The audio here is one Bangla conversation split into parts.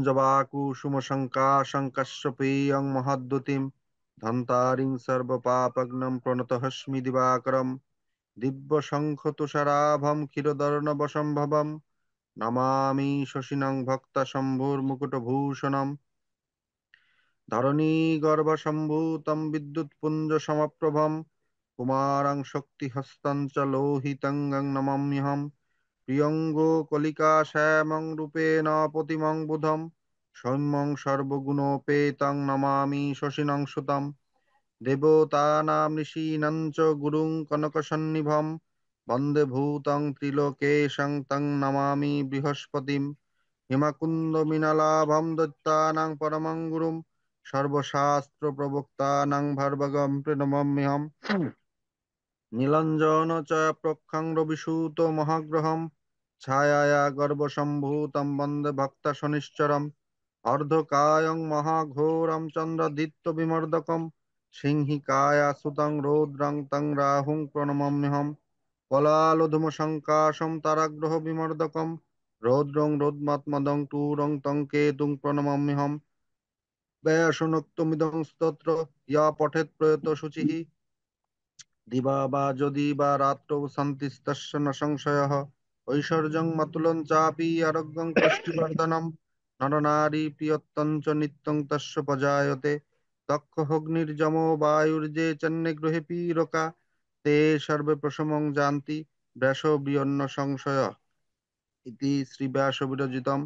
जवाकुसुमशङ्काशङ्कस्वपेयं महद्युतिं धन्तारिं सर्वपापघ्नं प्रणतोऽस्मि दिवाकरं दिव्यशङ्खतुषाराभं क्षीरदर्णवसम्भवं नमामि शशिनं भक्तशम्भुर्मुकुटभूषणम् धरणीगर्भसम्भूतं विद्युत्पुञ्जसमप्रभं कुमारं शक्तिहस्तं च लोहितङ्गं नमाम्यहम् प्रियङ्गो कलिकाश्यामं रूपेण प्रतिमं बुधं सौम्यं सर्वगुणोपेतं नमामि शशिनं सुतं देवतानां ऋषीणां च गुरुं कनकसन्निभं वन्दे भूतं त्रिलोकेशं तं नमामि बृहस्पतिं हिमकुन्दमिनलाभं दत्तानां परमं गुरुं सर्वशास्त्रप्रवक्तानां भर्गं प्रणमाम्यहम् नीलाञ्जन च प्रखं रविसूतो महाग्रहं छायाया गर्भसम्भूतं वन्दे भक्तशनिश्चरम् अर्धकायं महाघोरं चन्द्रदीप्तविमर्दकं सिंहिकाया सुतं रौद्रं तं राहुं प्रणमाम्यहम् कलालधूमसङ्काशं ताराग्रहविमर्दकं रौद्रं रौद्रमात्मदं क्रूरं तं केतुं प्रणमाम्यहम् व्यसनोक्तमिदं स्तोत्र या पठेत् प्रयत शुचिः दिवा वा यदि वा रात्रौ शान्तिस्तस्य न संशयः ऐश्वर्यं मतुलं चापि आरोग्यं पुष्टिवर्धनं नरनारी प्रियत्तं च नित्यं तस्य प्रजायते दक्षोऽग्निर्जमो वायुर्ये चन्ने गृहे पीरका ते सर्वे प्रशमं जानति व्यासोऽव्यन्न संशयः इति श्रीव्यासविरचितं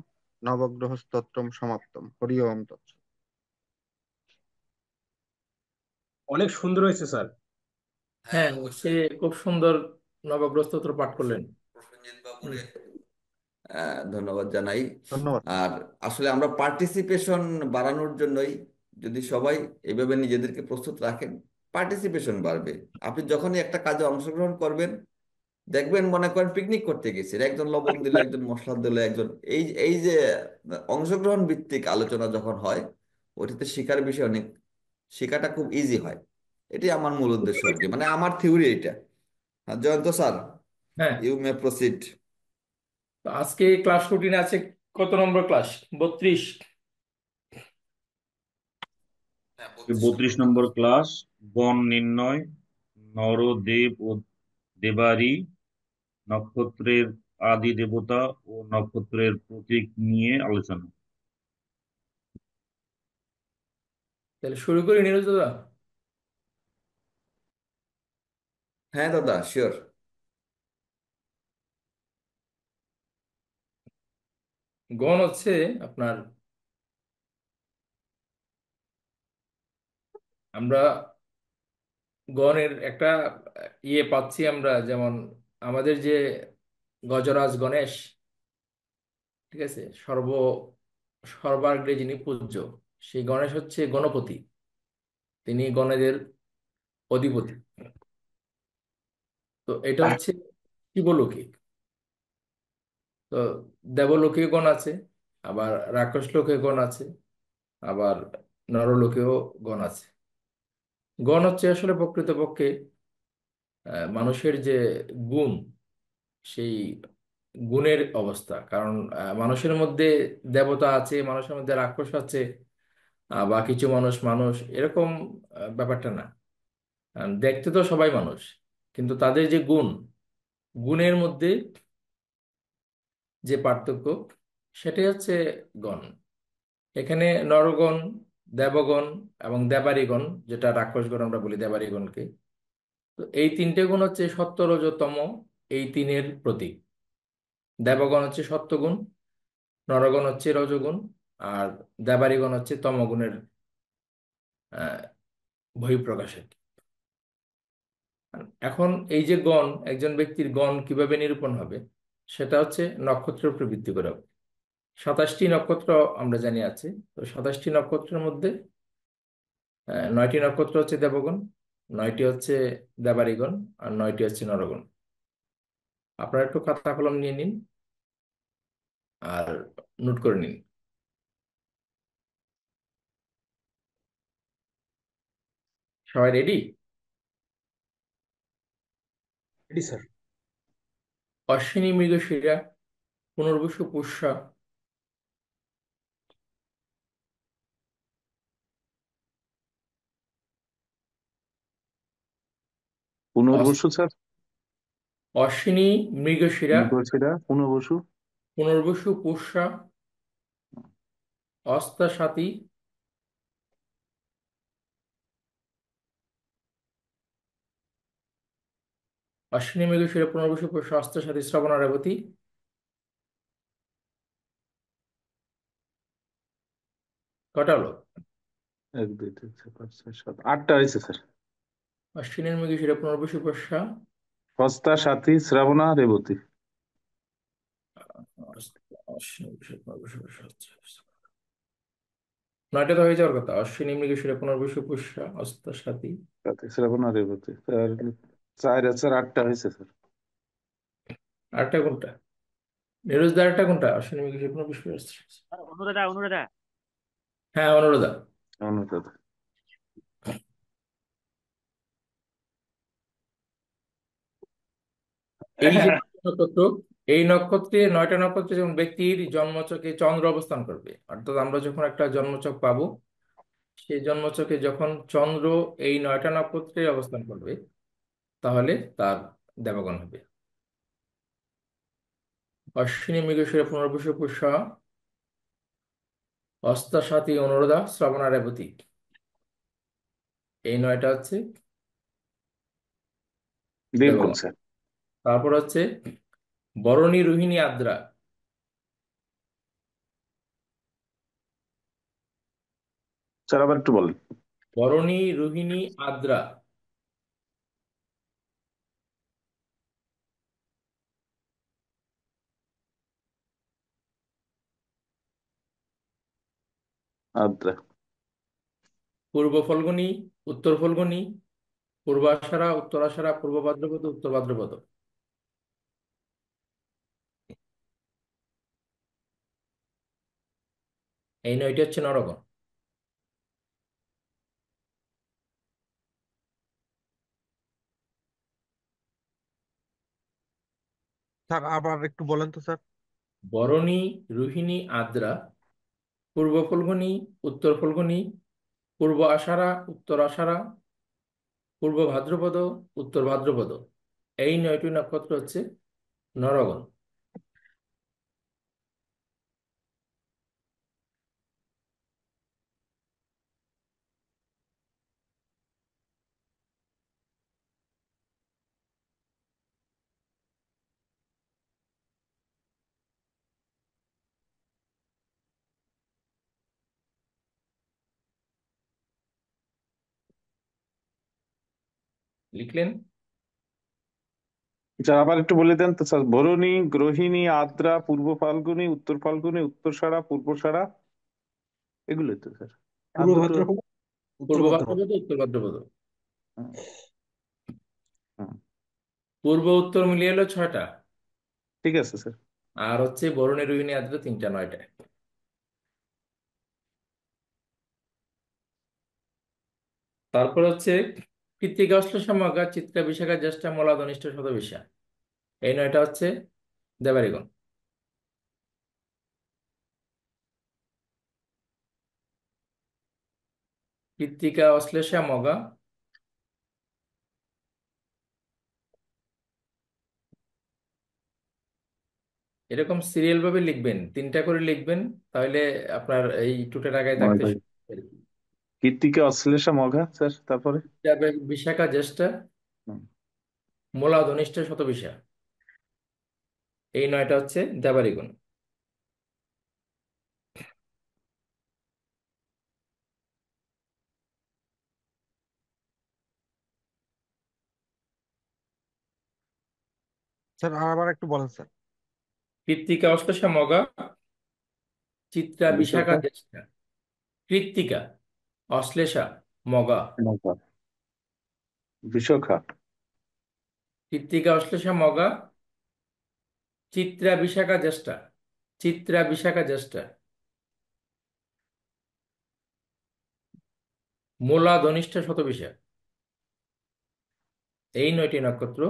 नवग्रहस्तोत्रं समाप्तं हरि ओम तत्सत्। অনেক সুন্দর হয়েছে স্যার। হ্যাঁ, সে খুব সুন্দর নবগ্রহ স্তোত্র পাঠ করলেন। প্রসেনজিৎ বাবুরে ধন্যবাদ জানাই। ধন্যবাদ। আর আসলে আমরা পার্টিসিপেশন বাড়ানোর জন্যই, যদি সবাই এভাবে নিজেদেরকে প্রস্তুত রাখেন, পার্টিসিপেশন বাড়বে। আপনি যখনই একটা কাজে অংশগ্রহণ করবেন, দেখবেন মনে করেন পিকনিক করতে গেছে, একজন লবণ দিল, একজন মশলা দিল, একজন এই এই যে অংশগ্রহণ ভিত্তিক আলোচনা যখন হয়, ওইটাতে শেখার বিষয় অনেক, শেখাটা খুব ইজি হয়। এটাই আমার মূল উদ্দেশ্য আর কি, মানে আমার থিওরি এটা। হ্যাঁ, জয়ন্ত স্যার, হ্যাঁ, ইউ মে প্রসিড। তো আজকে ক্লাস রুটিনে আছে কত নম্বর ক্লাস? 32। হ্যাঁ, 32 নম্বর ক্লাস, গণ নির্ণয়, নরদেব ও দেবারি, নক্ষত্রের আদি দেবতা ও নক্ষত্রের প্রতীক নিয়ে আলোচনা। তাহলে শুরু করি নীরজ দাদা। হ্যাঁ দাদা, শিওর। গণ হচ্ছে আপনার, আমরা গণের একটা ইয়ে পাচ্ছি আমরা, যেমন আমাদের যে গজরাজ গণেশ, ঠিক আছে, সর্বাগ্রে যিনি পূজ্য, সেই গণেশ হচ্ছে গণপতি, তিনি গণেদের অধিপতি। তো এটা হচ্ছে শিবলৌকিক। তো দেবলোকে গণ আছে, আবার রাক্ষস লোকে গণ আছে, আবার নরলোকেও গণ আছে। গণ হচ্ছে আসলে প্রকৃতপক্ষে মানুষের যে গুণ, সেই গুণের অবস্থা। কারণ মানুষের মধ্যে দেবতা আছে, মানুষের মধ্যে রাক্ষস আছে, বা কিছু মানুষ মানুষ এরকম ব্যাপারটা না। দেখতে তো সবাই মানুষ, কিন্তু তাদের যে গুণ, গুণের মধ্যে যে পার্থক্য, সেটাই হচ্ছে গণ। এখানে নরগণ, দেবগণ এবং দেবারিগণ, যেটা রাক্ষসগণ আমরা বলি দেবারিগণকে, তো এই তিনটে গুণ হচ্ছে সত্য রজ তম, এই তিনের প্রতীক। দেবগণ হচ্ছে সত্যগুণ, নরগণ হচ্ছে রজগুণ, আর দেবারিগণ হচ্ছে তমগুণের আহ বহিঃপ্রকাশের। এখন এই যে গণ, একজন ব্যক্তির গণ কিভাবে নিরূপণ হবে, সেটা হচ্ছে নক্ষত্রের উপর ভিত্তি করে হবে। 27টি নক্ষত্র আমরা জানি আছে। তো 27টি নক্ষত্রের মধ্যে 9টি নক্ষত্র হচ্ছে দেবগণ, 9টি হচ্ছে দেবারিগণ, আর 9টি হচ্ছে নরগণ। আপনারা একটু খাতা কলম নিয়ে নিন আর নোট করে নিন। সবাই ready? Ready sir. Ashwini Mrigashira, পুনর্বসু পুষ্যা, অস- পুনর্বসু স্যার। অশ্বিনী, মৃগশিরা, মৃগশিরা, পুনর্বসু। পুনর্বসু, পুষ্যা, অস্তা, স্বাতী, অশ্বিনী, মৃগশিরা, পুনর্বসু, পুষ্যা, অস্তা, স্বাতী, শ্রবণা, রেবতী। কটা হলো? 1 2 3 4 5 6 7 8টা হয়েছে স্যার। অশ্বিনী, মৃগশিরা, পুনর্বসু, পুষ্যা, হস্তা, সাথী, শ্রাবণা, রেবতী। অশ্বিনী, মৃগশিরা, পুনর্বসু, পুষ্যা, নয়টা তো হয়ে যাওয়ার কথা। অশ্বিনী, মৃগশিরা, পুনর্বসু, পুষ্যা, অস্তা, স্বাতী। সাথী, শ্রাবণা, রেবতী স্যার। 4 আছে স্যার, 8টা হয়েছে স্যার। আরেকটা কোনটা? নিরোজদা, আরেকটা কোনটা? অশ্বিনী, মৃগশিরা, পুনর্বসু, অস্তা, স্বাতী। অনুরাধা, অনুরাধা। হ্যাঁ, অনুরোধা। অনুরোধ। এই যে নক্ষত্র, এই নক্ষত্রে 9টা নক্ষত্রে যেমন ব্যক্তির জন্মছকে চন্দ্র অবস্থান করবে, অর্থাৎ আমরা যখন একটা জন্মছক পাবো, সেই জন্মছকে যখন চন্দ্র এই 9টা নক্ষত্রে অবস্থান করবে, তাহলে তার দেবগণ হবে অশ্বিনী, মৃগশিরা, পুনর্বসু, পুষ্যা, অস্তা, স্বাতী, অনুরাধা, শ্রবণা, রেবতী। এই 9টা হচ্ছে দেবগণ দেবগণ। স্যার। তারপর হচ্ছে বরণী, রোহিণী, আদ্রা। স্যার আবার একটু বলেন। বরণী, রোহিণী, আদ্রা। আদ্রা। পূর্ব ফল্গুনী, উত্তর ফল্গুনী, পূর্ব আষাঢ়া, উত্তর আষাঢ়া, পূর্ব ভাদ্রপদ, উত্তর ভাদ্রপদ। এই 9টি হচ্ছে নরগণ। স্যার আবার একটু বলেন তো স্যার। বরণী, রোহিণী, আদ্রা, পূর্ব ফল্গুনী, উত্তর ফল্গুনী, পূর্ব আষাঢ়া, উত্তর আষাঢ়া, পূর্ব ভাদ্রপদ, উত্তর ভাদ্রপদ। এই 9টি নক্ষত্র হচ্ছে নরগণ। লিখলেন? স্যার আবার একটু বলে দেন তো স্যার। বরুণী, গ্রহিণী, আদ্রা, পূর্ব ফাল্গুনী, উত্তর ফাল্গুনী, উত্তর সারা, পূর্ব সারা, এগুলোই তো স্যার। আর পূর্ব দুটো। ভাদ্রপদ, উত্তর পূর্ব ভাদ্রপদ। ভাদ্রপদ, উত্তর ভাদ্রপদ। হুম, হুম, পূর্ব উত্তর মিলিয়ে হলো 6টা। ঠিক আছে স্যার। আর হচ্ছে বরণী, রোহিণী, আদ্রা 3টা, 9টা। তারপর হচ্ছে কৃত্তিকা, অশ্লেষা, মঘা, চিত্রা, বিশাখা, জ্যেষ্ঠা, মূলা, ধনিষ্ঠা, শতবিশা। এই 9টা হচ্ছে দেবারিগণ। কৃত্তিকা, অশ্লেষা, মঘা। এরকম সিরিয়াল ভাবে লিখবেন, 3টা করে লিখবেন, তাহলে আপনার এই টুটের আগায় থাকতে মগা। সুবিধা হবে আর কি। কৃত্তিকা, অশ্লেষা, মঘা স্যার, তারপরে। বিশাখা, জ্যেষ্ঠা, হুম, মূলা, ধনিষ্ঠা, শতবিশা। এই 9টা হচ্ছে দেবারিগণ। স্যার আবার একটু বলেন স্যার। কৃত্তিকা, অশ্লেষা, মঘা, চিত্রা, বিশাখা, বিশাখা, জ্যেষ্ঠা। কৃত্তিকা, অশ্লেষা, মঘা। মঘা, বিশাখা। কৃত্তিকা, অশ্লেষা, মঘা, চিত্রা, বিশাখা, জ্যেষ্ঠা। চিত্রা, বিশাখা, জ্যেষ্ঠা। মূলা, ধনিষ্ঠা, শতবিশা। এই 9টি নক্ষত্র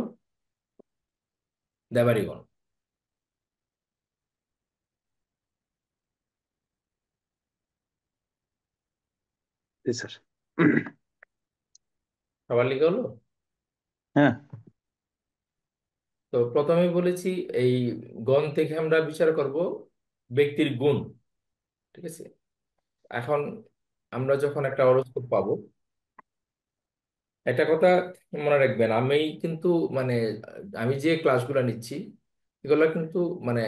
দেবারিগণ। জি স্যার। সবার লিখে হলো? হ্যাঁ, তো প্রথমে বলেছি এই গণ থেকে আমরা বিচার করব ব্যক্তির গুণ। ঠিক আছে, এখন আমরা যখন একটা হরোস্কোপ পাবো, একটা কথা মনে রাখবেন, আমি কিন্তু মানে আমি যে ক্লাসগুলো নিচ্ছি এগুলো কিন্তু মানে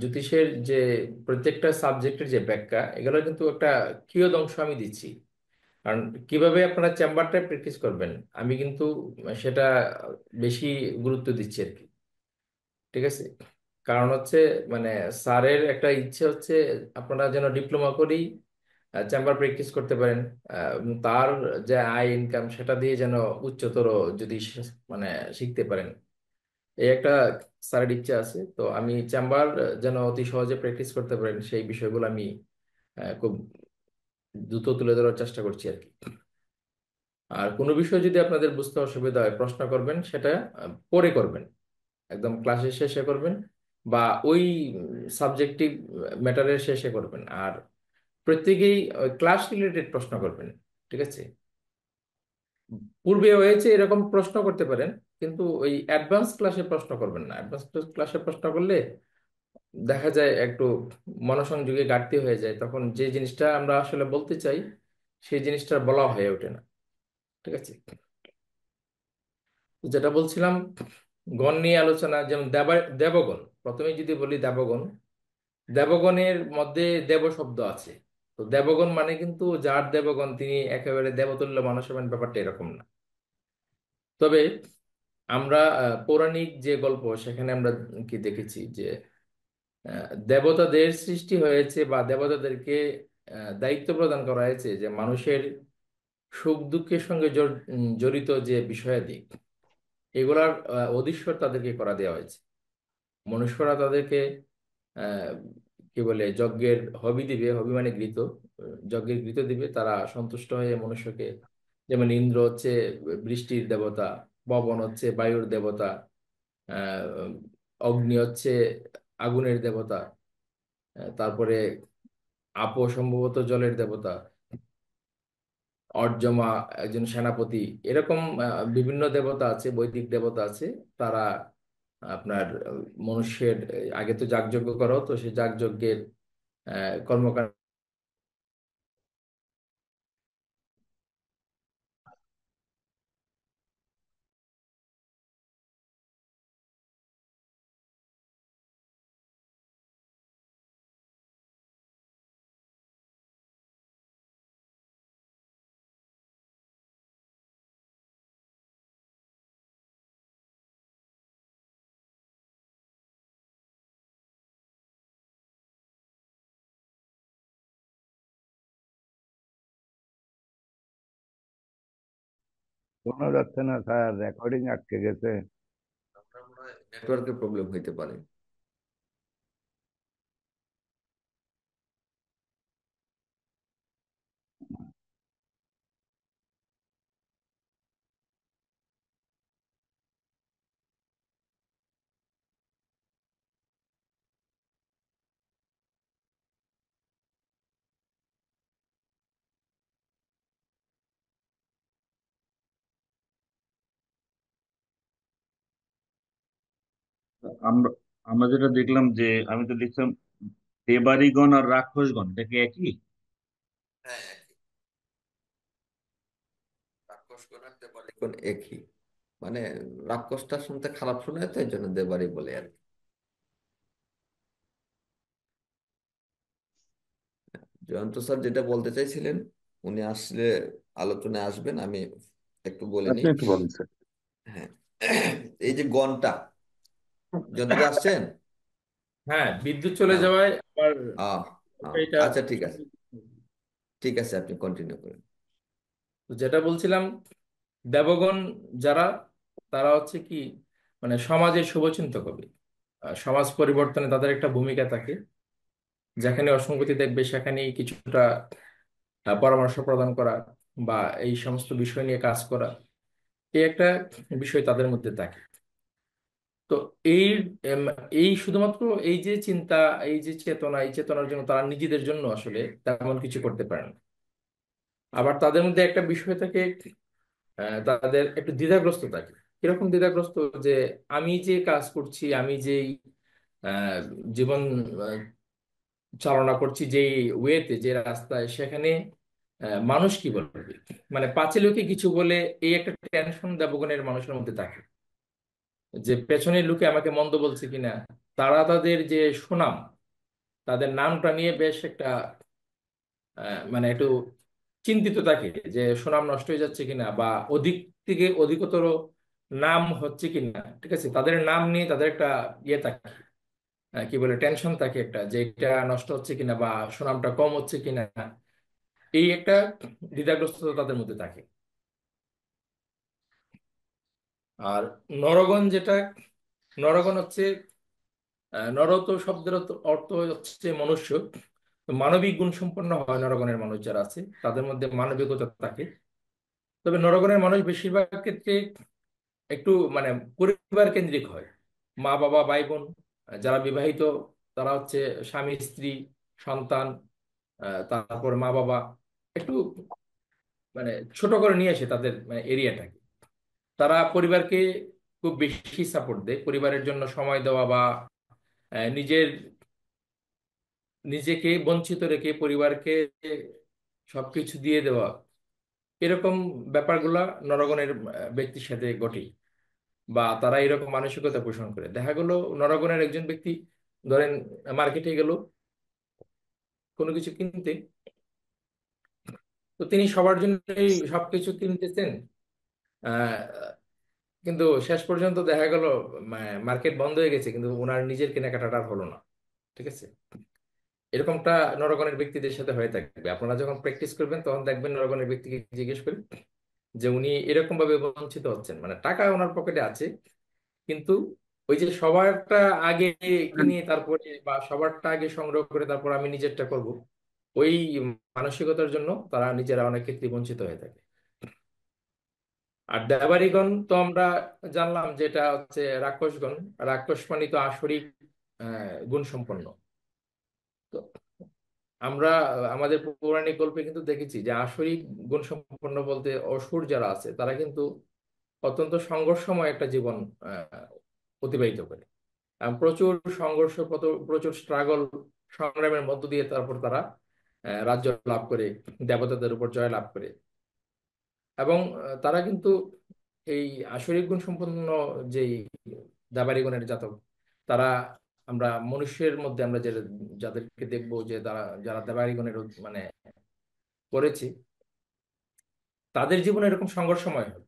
জ্যোতিষের যে প্রত্যেকটা সাবজেক্টের যে ব্যাখ্যা, এগুলো কিন্তু একটা কিয়দ অংশ আমি দিচ্ছি। কারণ কিভাবে আপনারা চেম্বারটায় প্র্যাকটিস করবেন আমি কিন্তু সেটা বেশি গুরুত্ব দিচ্ছি আর কি। ঠিক আছে, কারণ হচ্ছে মানে স্যারের একটা ইচ্ছে হচ্ছে আপনারা যেন ডিপ্লোমা করেই চেম্বার প্র্যাকটিস করতে পারেন। তার যে আয় ইনকাম সেটা দিয়ে যেন উচ্চতর যদি মানে শিখতে পারেন, এই একটা স্যারের ইচ্ছা আছে। তো আমি চেম্বার যেন অতি সহজে প্র্যাকটিস করতে পারেন সেই বিষয়গুলো আমি খুব দ্রুত তুলে ধরার চেষ্টা করছি আর কি। আর কোনো বিষয় যদি আপনাদের বুঝতে অসুবিধা হয় প্রশ্ন করবেন, সেটা পরে করবেন, একদম ক্লাসের শেষে করবেন বা ওই সাবজেক্টিভ ম্যাটারের শেষে করবেন। আর প্রত্যেকেই ক্লাস রিলেটেড প্রশ্ন করবেন। ঠিক আছে, পূর্বে হয়েছে এরকম প্রশ্ন করতে পারেন, কিন্তু ওই অ্যাডভান্স ক্লাসে প্রশ্ন করবেন না। অ্যাডভান্স ক্লাসে প্রশ্ন করলে দেখা যায় একটু মনোসংযোগে ঘাটতি হয়ে যায়, তখন যে জিনিসটা আমরা আসলে বলতে চাই সেই জিনিসটা বলা হয়ে ওঠে না। ঠিক আছে, তো যেটা বলছিলাম গণ নিয়ে আলোচনা, যেমন দেবগণ, প্রথমে যদি বলি দেবগণ, দেবগণের মধ্যে দেব শব্দ আছে। তো দেবগণ মানে কিন্তু যার দেবগণ তিনি একেবারে দেবতুল্য মানুষ হবেন, ব্যাপারটা এরকম না। তবে আমরা পৌরাণিক যে গল্প সেখানে আমরা কি দেখেছি যে দেবতাদের সৃষ্টি হয়েছে বা দেবতাদেরকে দায়িত্ব প্রদান করা হয়েছে যে মানুষের সুখ দুঃখের সঙ্গে জড়িত যে বিষয়াদি, এগুলার অধীশ্বর তাদেরকে করা দেওয়া হয়েছে। মনুষ্যরা তাদেরকে আহ, কি বলে যজ্ঞের হবি দিবে, হবি মানে ঘৃত, যজ্ঞের ঘৃত দিবে, তারা সন্তুষ্ট হয়ে মনুষ্যকে, যেমন ইন্দ্র হচ্ছে বৃষ্টির দেবতা, পবন হচ্ছে বায়ুর দেবতা, আহ অগ্নি হচ্ছে আগুনের দেবতা, তারপরে আপো সম্ভবত জলের দেবতা, অর্যমা একজন সেনাপতি, এরকম বিভিন্ন দেবতা আছে, বৈদিক দেবতা আছে। তারা আপনার মনুষ্যের আগে তো যাগযজ্ঞ করা হতো, সেই যাগযজ্ঞের কর্মকাণ্ড শোনা যাচ্ছে না স্যার, রেকর্ডিং আটকে গেছে। নেটওয়ার্কের প্রবলেম হইতে পারে। আমরা আমরা যেটা দেখলাম যে, আমি তো দেখলাম দেবাড়িগণ আর রাক্ষসগণ, এটা কি একই? হ্যাঁ, একই। রাক্ষসগণ আর দেবালিগণ একই। মানে রাক্ষসটা শুনতে খারাপ শোনায় তো এই জন্য দেবারি বলে আর কি। জয়ন্ত স্যার যেটা বলতে চাইছিলেন, উনি আসলে আলোচনায় আসবেন, আমি একটু বলে আপনি নিই। একটু বলেন স্যার। হ্যাঁ, এই যে গণটা, জয়ন্তদা আসছেন? হ্যাঁ, বিদ্যুৎ চলে হ্যাঁ। যাওয়ায় আবার আহ এটা। আচ্ছা, ঠিক আছে, ঠিক আছে, আপনি কন্টিনিউ করেন। তো যেটা বলছিলাম, দেবগণ যারা, তারা হচ্ছে কি মানে সমাজের শুভচিন্তক হবে। সমাজ পরিবর্তনে তাদের একটা ভূমিকা থাকে। যেখানে অসঙ্গতি দেখবে সেখানেই কিছুটা পরামর্শ প্রদান করা বা এই সমস্ত বিষয় নিয়ে কাজ করা, এই একটা বিষয় তাদের মধ্যে থাকে। তো এই এম, এই শুধুমাত্র এই যে চিন্তা, এই যে চেতনা, এই চেতনার জন্য তারা নিজেদের জন্য আসলে তেমন কিছু করতে পারে না। আবার তাদের মধ্যে একটা বিষয় থাকে, তাদের একটু দ্বিধাগ্রস্ত থাকে। কিরকম দ্বিধাগ্রস্ত? যে আমি যে কাজ করছি, আমি যেই আহ, জীবন আহ, চালনা করছি, যে ওয়েতে, যে রাস্তায়, সেখানে মানুষ কি বলবে, মানে পাঁচে লোকে কিছু বলে, এই একটা টেনশন দেবগণের মানুষের মধ্যে থাকে, যে পেছনের লোকে আমাকে মন্দ বলছে কিনা। তারা তাদের যে সুনাম, তাদের নামটা নিয়ে বেশ একটা মানে একটু চিন্তিত থাকে, যে সুনাম নষ্ট হয়ে যাচ্ছে কিনা, বা অধিক থেকে অধিকতর নাম হচ্ছে কিনা। ঠিক আছে, তাদের নাম নিয়ে তাদের একটা ইয়ে থাকে, কি বলে, টেনশন থাকে একটা, যে এটা নষ্ট হচ্ছে কিনা বা সুনামটা কম হচ্ছে কিনা। এই একটা দ্বিধাগ্রস্ততা তাদের মধ্যে থাকে। আর নরগণ যেটা, নরগণ হচ্ছে নর তো শব্দের অর্থ হচ্ছে মনুষ্য। তো মানবিক গুণ সম্পন্ন হয় নরগণের মানুষ যারা আছে, তাদের মধ্যে মানবিকতা থাকে। তবে নরগণের মানুষ বেশিরভাগ ক্ষেত্রে একটু মানে পরিবার কেন্দ্রিক হয়। মা বাবা ভাই বোন, যারা বিবাহিত, তারা হচ্ছে স্বামী স্ত্রী সন্তান, তারপর মা বাবা, একটু মানে ছোট করে নিয়ে আসে তাদের মানে এরিয়াটাকে। তারা পরিবারকে খুব বেশি সাপোর্ট দেয়, পরিবারের জন্য সময় দেওয়া বা নিজের নিজেকে বঞ্চিত রেখে পরিবারকে সবকিছু দিয়ে দেওয়া, এরকম ব্যাপারগুলা নরগণের ব্যক্তির সাথে ঘটে, বা তারা এরকম মানসিকতা পোষণ করে। দেখা গেল নরগণের একজন ব্যক্তি, ধরেন মার্কেটে গেল কোনো কিছু কিনতে, তো তিনি সবার জন্যই সবকিছু কিনতেছেন, আহ, কিন্তু শেষ পর্যন্ত দেখা গেল মার্কেট বন্ধ হয়ে গেছে, কিন্তু ওনার নিজের কেনাকাটাটা আর হলো না। ঠিক আছে, এরকমটা নরগণের ব্যক্তিদের সাথে হয়ে থাকবে। আপনারা যখন প্র্যাকটিস করবেন তখন দেখবেন নরগণের ব্যক্তিকে জিজ্ঞেস করি যে উনি এরকম ভাবে বঞ্চিত হচ্ছেন, মানে টাকা ওনার পকেটে আছে, কিন্তু ওই যে সবারটা আগে কিনে তারপরে, বা সবারটা আগে সংগ্রহ করে তারপর আমি নিজেরটা করব, ওই মানসিকতার জন্য তারা নিজেরা অনেক ক্ষেত্রে বঞ্চিত হয়ে থাকে। আর দেবারিগণ তো আমরা জানলাম যেটা হচ্ছে রাক্ষসগণ। রাক্ষস মানে তো আসরিক গুণ সম্পন্ন। তো আমরা আমাদের পৌরাণিক গল্পে কিন্তু দেখেছি যে আসরিক গুণ সম্পন্ন বলতে অসুর যারা আছে, তারা কিন্তু অত্যন্ত সংঘর্ষময় একটা জীবন আহ, অতিবাহিত করে। প্রচুর সংঘর্ষ, প্রচুর স্ট্রাগল, সংগ্রামের মধ্য দিয়ে তারপর তারা রাজ্য লাভ করে, দেবতাদের উপর জয় লাভ করে। এবং তারা কিন্তু এই আসরিক গুণ সম্পন্ন যেই দাবারিগণের জাতক, তারা, আমরা মনুষ্যের মধ্যে আমরা যে যাদেরকে দেখবো যে তারা, যারা দেবারিগণের মানে করেছি, তাদের জীবনে এরকম সংঘর্ষময় হয়।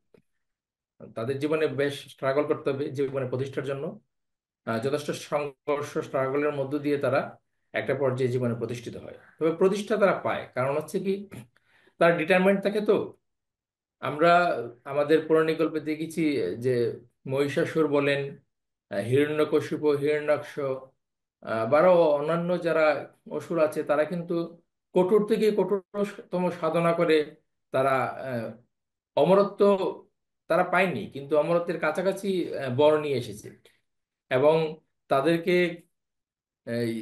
তাদের জীবনে বেশ স্ট্রাগল করতে হবে জীবনে প্রতিষ্ঠার জন্য। যথেষ্ট সংঘর্ষ, স্ট্রাগলের মধ্য দিয়ে তারা একটা পর্যায়ে জীবনে প্রতিষ্ঠিত হয়। তবে প্রতিষ্ঠা তারা পায় কারণ হচ্ছে কি, তার ডিটারমেন্ট থাকে। তো আমরা আমাদের পৌরাণিক গল্পে দেখেছি যে মহিষাসুর বলেন, হিরণ্যকশিপু, হিরণ্যাক্ষ, বারো অন্যান্য যারা অসুর আছে, তারা কিন্তু কঠোর থেকে কঠোরতম সাধনা করে তারা আহ, অমরত্ব তারা পায়নি, কিন্তু অমরত্বের কাছাকাছি বর নিয়ে এসেছে। এবং তাদেরকে এই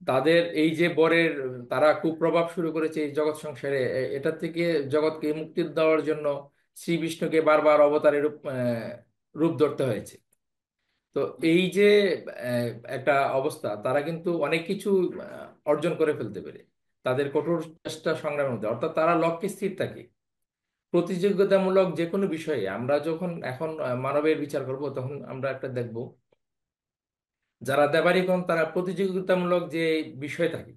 তাদের এই যে বরের, তারা কুপ্রভাব শুরু করেছে এই জগৎ সংসারে, এটা থেকে জগৎকে মুক্তি দেওয়ার জন্য শ্রী বিষ্ণুকে বারবার অবতারের রূপ রূপ ধরতে হয়েছে। তো এই যে আহ, একটা অবস্থা, তারা কিন্তু অনেক কিছু অর্জন করে ফেলতে পারে তাদের কঠোর চেষ্টা সংগ্রামের মধ্যে, অর্থাৎ তারা লক্ষ্যে স্থির থাকে। প্রতিযোগিতামূলক যে কোনো বিষয়ে আমরা যখন এখন মানবের বিচার করব, তখন আমরা একটা দেখব, যারা দেবারিগণ তারা প্রতিযোগিতামূলক যে বিষয় থাকে,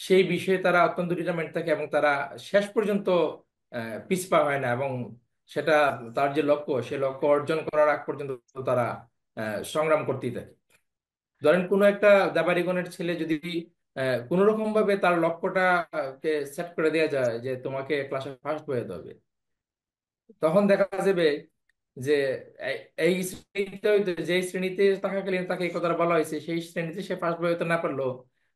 সেই বিষয়ে তারা অত্যন্ত ডিটারমেন্ট থাকে, এবং তারা শেষ পর্যন্ত পিছপা হয় না, এবং সেটা, তার যে লক্ষ্য, সে লক্ষ্য অর্জন করার আগ পর্যন্ত তারা সংগ্রাম করতেই থাকে। ধরেন কোনো একটা দাবারিগণের ছেলে যদি কোনো রকম ভাবে তার লক্ষ্যটাকে সেট করে দেওয়া যায় যে তোমাকে ক্লাসে ফার্স্ট হয়ে যেতে হবে, তখন দেখা যাবে যে এই শ্রেণীতে হয়তো, যে শ্রেণীতে থাকাকালীন তাকে এই কথাটা বলা হয়েছে, সেই শ্রেণীতে সে ফার্স্ট বই হতে না পারলো,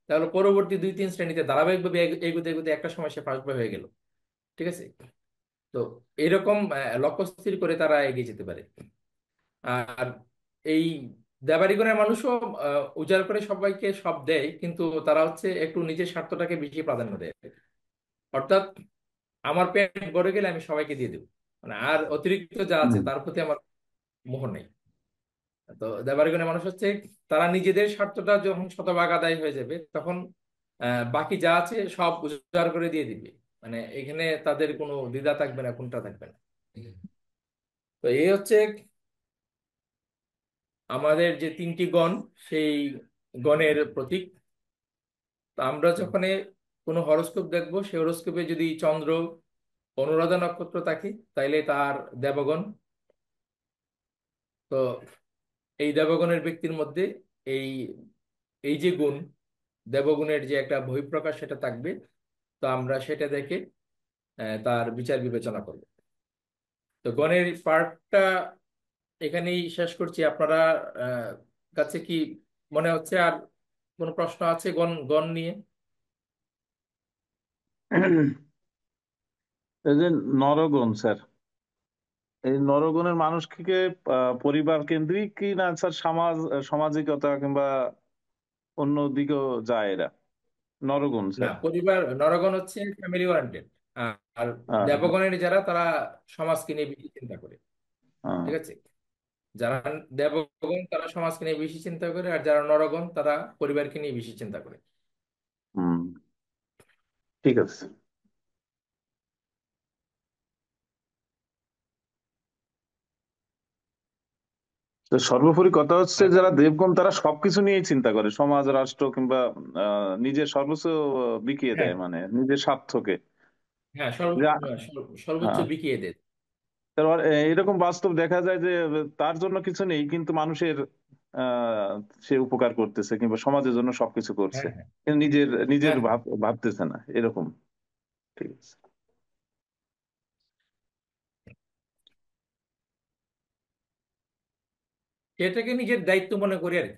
তাহলে পরবর্তী 2-3 শ্রেণীতে ধারাবাহিকভাবে এগুতে এগুতে একটা সময় সে ফার্স্ট বই হয়ে গেল। ঠিক আছে, তো এইরকম লক্ষ্য স্থির করে তারা এগিয়ে যেতে পারে। আর এই দেবারিগণের মানুষও উজাড় করে সবাইকে সব দেয়, কিন্তু তারা হচ্ছে একটু নিজের স্বার্থটাকে বেশি প্রাধান্য দেয়। অর্থাৎ আমার পেট ভরে গেলে আমি সবাইকে দিয়ে দেবো, মানে আর অতিরিক্ত যা আছে হুম। তার প্রতি আমার মোহ নেই। তো দেবারিগণের মানুষ হচ্ছে তারা নিজেদের স্বার্থটা যখন শতভাগ আদায় হয়ে যাবে তখন বাকি যা আছে সব উজাড় করে দিয়ে দিবে। মানে এখানে তাদের কোনো দ্বিধা থাকবে না, কোনটা থাকবে না। তো এই হচ্ছে আমাদের যে তিনটি গণ, সেই গণের প্রতীক। তো আমরা যখন কোনো হরোস্কোপ দেখবো, সেই হরোস্কোপে যদি চন্দ্র অনুরাধা নক্ষত্র থাকে তাইলে তার দেবগণ। তো এই দেবগণের ব্যক্তির মধ্যে এই এই যে গুণ, দেবগুণের যে একটা বহিঃপ্রকাশ সেটা থাকবে। তো আমরা সেটা দেখে তার বিচার বিবেচনা করব। তো গণের পার্টটা এখানেই শেষ করছি। আপনারা আহ, কাছে কি মনে হচ্ছে আর কোনো প্রশ্ন আছে গণ গণ নিয়ে? এই যে নরগণ স্যার, এই নরগণের মানুষকে পরিবার কেন্দ্রিক কি না স্যার, সামাজিকতা কিংবা অন্য দিকেও যায় এরা নরগণ না, স্যার? পরিবার নরগণ হচ্ছে ফ্যামিলি ওরিয়েন্টেড। আর হ্যাঁ, দেবগণের যারা, তারা সমাজকে নিয়ে বেশি চিন্তা করে। হ্যাঁ। ঠিক আছে? যারা দেবগণ তারা সমাজকে নিয়ে বেশি চিন্তা করে, আর যারা নরগণ তারা পরিবারকে নিয়ে বেশি চিন্তা করে। হুম, ঠিক আছে। তো সর্বোপরি কথা হচ্ছে আর যারা দেবগণ তারা সবকিছু নিয়েই চিন্তা করে, সমাজ রাষ্ট্র কিংবা নিজের সর্বোচ্চ বিকিয়ে হ্যাঁ, দেয়, মানে নিজের স্বার্থকে। হ্যাঁ, যা, সর্বোচ্চ হ্যাঁ, বিকিয়ে দেয়। তারপর এরকম বাস্তব দেখা যায় যে তার জন্য কিছু নেই কিন্তু মানুষের আহ সে উপকার করতেছে কিংবা সমাজের জন্য সবকিছু করছে, হ্যাঁ, হ্যাঁ, কিন্তু নিজের নিজের হ্যাঁ, হ্যাঁ। ভাবতেছে না এরকম। ঠিক আছে। এটাকে নিজের দায়িত্ব মনে করি আর কি।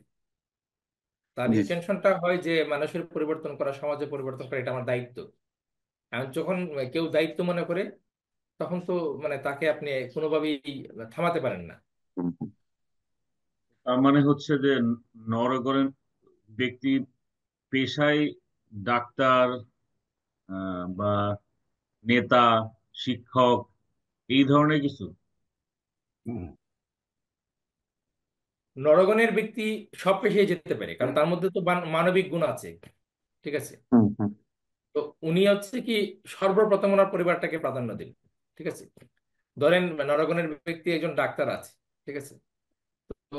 তার জি। ইন্টেনশনটা হয় যে মানুষের পরিবর্তন করা, সমাজে পরিবর্তন করা, এটা আমার দায়িত্ব। আর যখন কেউ দায়িত্ব মনে করে তখন তো মানে তাকে আপনি কোনোভাবেই থামাতে পারেন না। তার মানে হচ্ছে যে নরগণের ব্যক্তি পেশায় ডাক্তার, বা নেতা, শিক্ষক, এই ধরনের কিছু। নরগণের ব্যক্তি সব পেশায় যেতে পারে, কারণ তার মধ্যে তো মানবিক গুণ আছে। ঠিক আছে? হুম, হুম, তো উনি হচ্ছে কি সর্বপ্রথম ওনার পরিবারটাকে প্রাধান্য দিন। ঠিক আছে? ধরেন নরগণের ব্যক্তি একজন ডাক্তার আছে। ঠিক আছে? তো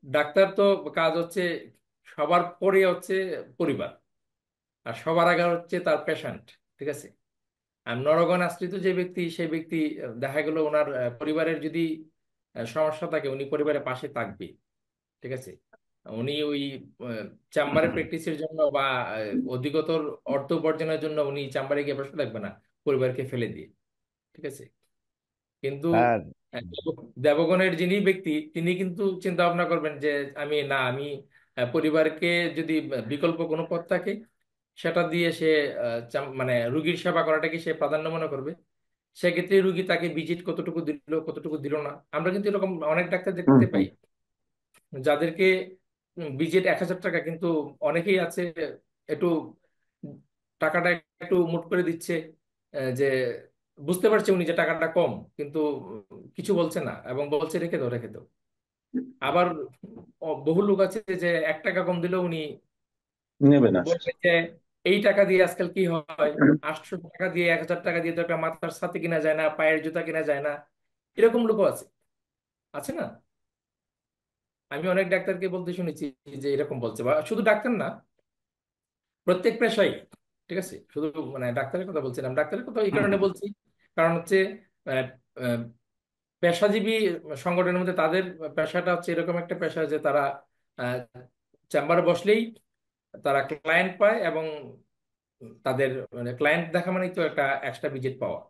ডাক্তার তো কাজ হচ্ছে সবার পরে হচ্ছে পরিবার, আর সবার আগে হচ্ছে তার পেশেন্ট। ঠিক আছে? আর নরগণ আশ্রিত যে ব্যক্তি, সেই ব্যক্তি দেখা গেল ওনার পরিবারের যদি সমস্যা থাকে, উনি পরিবারের পাশে থাকবে। ঠিক আছে? উনি ওই চেম্বারে প্র্যাকটিসের জন্য বা অধিকতর অর্থ উপার্জনের জন্য উনি চেম্বারে গিয়ে বসে থাকবে না পরিবারকে ফেলে দিয়ে। ঠিক আছে? কিন্তু স্যার, দেবগণের যিনি ব্যক্তি, তিনি কিন্তু চিন্তা ভাবনা করবেন যে আমি পরিবারকে যদি বিকল্প কোনো পথ থাকে সেটা দিয়ে সে মানে রুগীর সেবা করাটাকে সে প্রাধান্য মনে করবে। সেক্ষেত্রে রুগী তাকে ভিজিট কতটুকু দিল কতটুকু দিল না, আমরা কিন্তু এরকম অনেক ডাক্তার হুম, দেখতে হুম। পাই যাদেরকে ভিজিট 1,000 টাকা, কিন্তু অনেকেই আছে একটু টাকাটা একটু মুট করে দিচ্ছে, যে বুঝতে পারছে উনি যে টাকাটা কম, কিন্তু কিছু বলছে না এবং বলছে রেখে দাও রেখে দাও। আবার বহু লোক আছে যে 1 টাকা কম দিলেও উনি নেবে না স্যার। বলবে যে এই টাকা দিয়ে আজকাল কি হয়, 800 টাকা দিয়ে 1,000 টাকা দিয়ে তো একটা মাথার ছাতি কিনা যায় না, পায়ের জুতা কিনা যায় না। এরকম লোকও আছে, আছে না? আমি অনেক ডাক্তারকে বলতে শুনেছি যে এরকম বলছে, বা শুধু ডাক্তার না, প্রত্যেক পেশাই। ঠিক আছে? শুধু মানে ডাক্তারের কথা বলছিলাম, ডাক্তারের কথা এই কারণে বলছি কারণ হচ্ছে আহ, আহ, পেশাজীবী সংগঠনের মধ্যে তাদের পেশাটা হচ্ছে এরকম একটা পেশা যে তারা চেম্বারে বসলেই তারা ক্লায়েন্ট পায়, এবং তাদের মানে ক্লায়েন্ট দেখা মানেই তো একটা এক্সট্রা ভিজিট পাওয়া,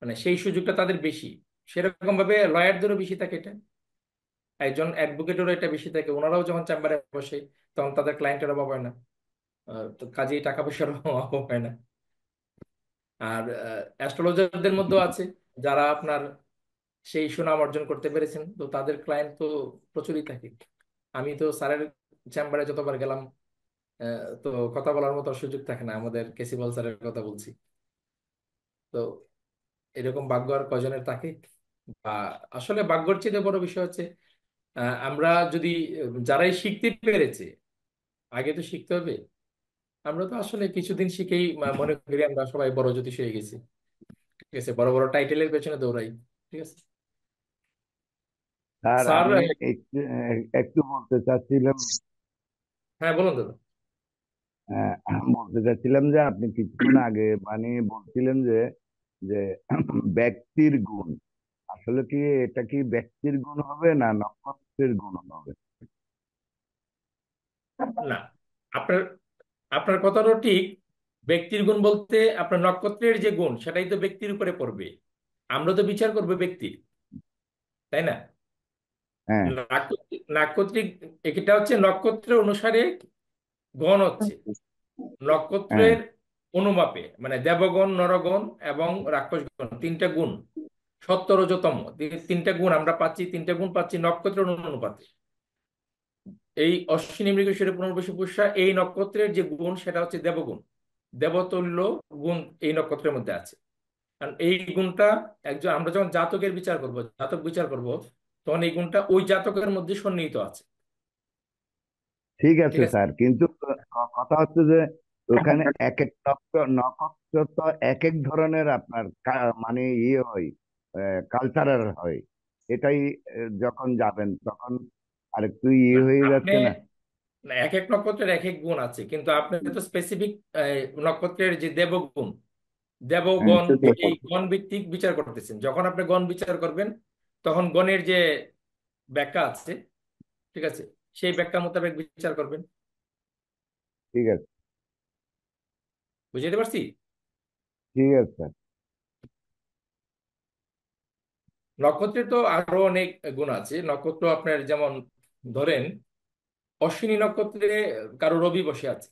মানে সেই সুযোগটা তাদের বেশি। সেরকম ভাবে লয়ারদেরও বেশি থাকে এটা, একজন অ্যাডভোকেটেরও এটা বেশি থাকে। ওনারাও যখন চেম্বারে বসে তখন তাদের ক্লায়েন্টের অভাব হয় না, তো কাজেই টাকা পয়সার অভাব হয় না। আর অ্যাস্ট্রোলজারদের মধ্যেও আছে যারা আপনার সেই সুনাম অর্জন করতে পেরেছেন, তো তাদের ক্লায়েন্ট তো প্রচুরই থাকে। আমি তো স্যারের চেম্বারে যতবার গেলাম, তো কথা বলার মতো সুযোগ থাকে না, আমাদের কেসিবল স্যারের কথা বলছি। তো এরকম ভাগ্য আর কজনের থাকে? বা আসলে ভাগ্যর চেয়ে বড় বিষয় হচ্ছে আমরা যদি যারাই শিখতে পেরেছে, আগে তো শিখতে হবে। আমরা তো আসলে কিছুদিন শিখেই মনে করি আমরা সবাই বড় জ্যোতিষ হয়ে গেছি। ঠিক আছে, বড় বড় টাইটেলের পেছনে দৌড়াই। ঠিক আছে স্যার স্যার। আমি একটু একটু বলতে চাচ্ছিলাম, হ্যাঁ বলুন দাদা। বলতে চাচ্ছিলাম যে আপনি কিছুক্ষণ আগে মানে বলছিলেন যে যে ব্যক্তির গুণ, আসলে কি এটা কি ব্যক্তির গুণ হবে না নক্ষত্রের গুণ হবে? না, আপনার আপনার কথাটা ঠিক। ব্যক্তির গুণ বলতে আপনার নক্ষত্রের যে গুণ সেটাই তো ব্যক্তির উপরে পড়বে। আমরা তো বিচার করবো ব্যক্তির, তাই না? হ্যাঁ, নাক্ষত্রিক, এটা হচ্ছে নক্ষত্র অনুসারে গণ হচ্ছে হ্যাঁ, নক্ষত্রের অনুমাপে, মানে দেবগণ, নরগণ এবং রাক্ষসগণ, তিনটা গুণ। সত্য রজতম, তিনটা গুণ আমরা পাচ্ছি, তিনটা গুণ পাচ্ছি নক্ষত্রের অনুপাতে। এই অশ্বিনী মৃগশিরা পুনর্বসু পুষ্যা এই নক্ষত্রের যে গুণ সেটা হচ্ছে দেবগুণ। দেবতুল্য গুণ এই নক্ষত্রের মধ্যে আছে। কারণ এই গুণটা একজন, আমরা যখন জাতকের বিচার করব, জাতক বিচার করব, তখন এই গুণটা ওই জাতকের মধ্যে সন্নিহিত আছে। ঠিক ঠিক আছে আছে। স্যার, কিন্তু কথা হচ্ছে যে ওখানে এক এক নক্ষত্র তো এক এক ধরনের আপনার মানে ইয়ে হয়, কালচারাল হয়। এটাই যখন যাবেন তখন আরেকটু ইয়ে না, হয়ে আপনি, যাচ্ছে না? না, এক এক নক্ষত্রের এক এক গুণ আছে, কিন্তু আপনি তো স্পেসিফিক নক্ষত্রের যে দেবগুণ, হ্যাঁ, দেবগণ, এই গণ ভিত্তিক বিচার করতেছেন। যখন আপনি গণ বিচার করবেন, তখন গণের যে ব্যাখ্যা আছে, ঠিক আছে, সেই ব্যাখ্যা মোতাবেক বিচার করবেন। ঠিক আছে, বুঝতে পারছি? ঠিক আছে স্যার। নক্ষত্রের তো আরো অনেক গুণ আছে। নক্ষত্র আপনার যেমন ধরেন অশ্বিনী নক্ষত্রে কারো রবি বসে আছে,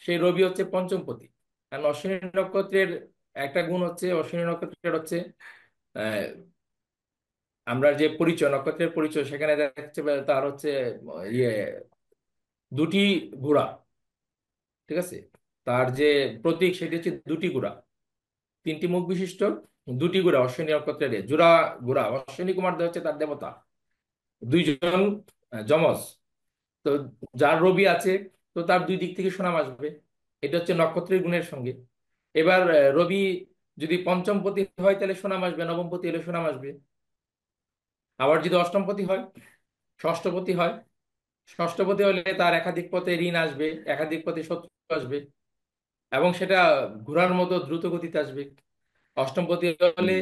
সেই রবি হচ্ছে পঞ্চমপতি। কারণ অশ্বিনী নক্ষত্রের একটা গুণ হচ্ছে, অশ্বিনী নক্ষত্রের হচ্ছে আহ, আমরা যে পরিচয়, নক্ষত্রের পরিচয়, সেখানে দেখা যাচ্ছে তার হচ্ছে ইয়ে দুটি ঘোড়া। ঠিক আছে, তার যে প্রতীক সেটি হচ্ছে দুটি ঘোড়া, তিনটি মুখ বিশিষ্ট দুটি ঘোড়া। অশ্বিনী নক্ষত্রের জোড়া ঘোড়া, অশ্বিনী কুমার হচ্ছে তার দেবতা, দুইজন যমজ। তো যার রবি আছে, তো তার দুই দিক থেকে সুনাম আসবে। এটা হচ্ছে নক্ষত্রের গুণের সঙ্গে। এবার রবি যদি পঞ্চমপতি হয় তাহলে সুনাম আসবে, নবমপতি হলে সুনাম আসবে। আবার যদি অষ্টমপতি হয়, ষষ্ঠপতি হয়, ষষ্ঠপতি হলে তার একাধিক পথে ঋণ আসবে, একাধিক পথে শত্রু আসবে, এবং সেটা ঘোড়ার মতো দ্রুত গতিতে আসবে। অষ্টমপতি হলে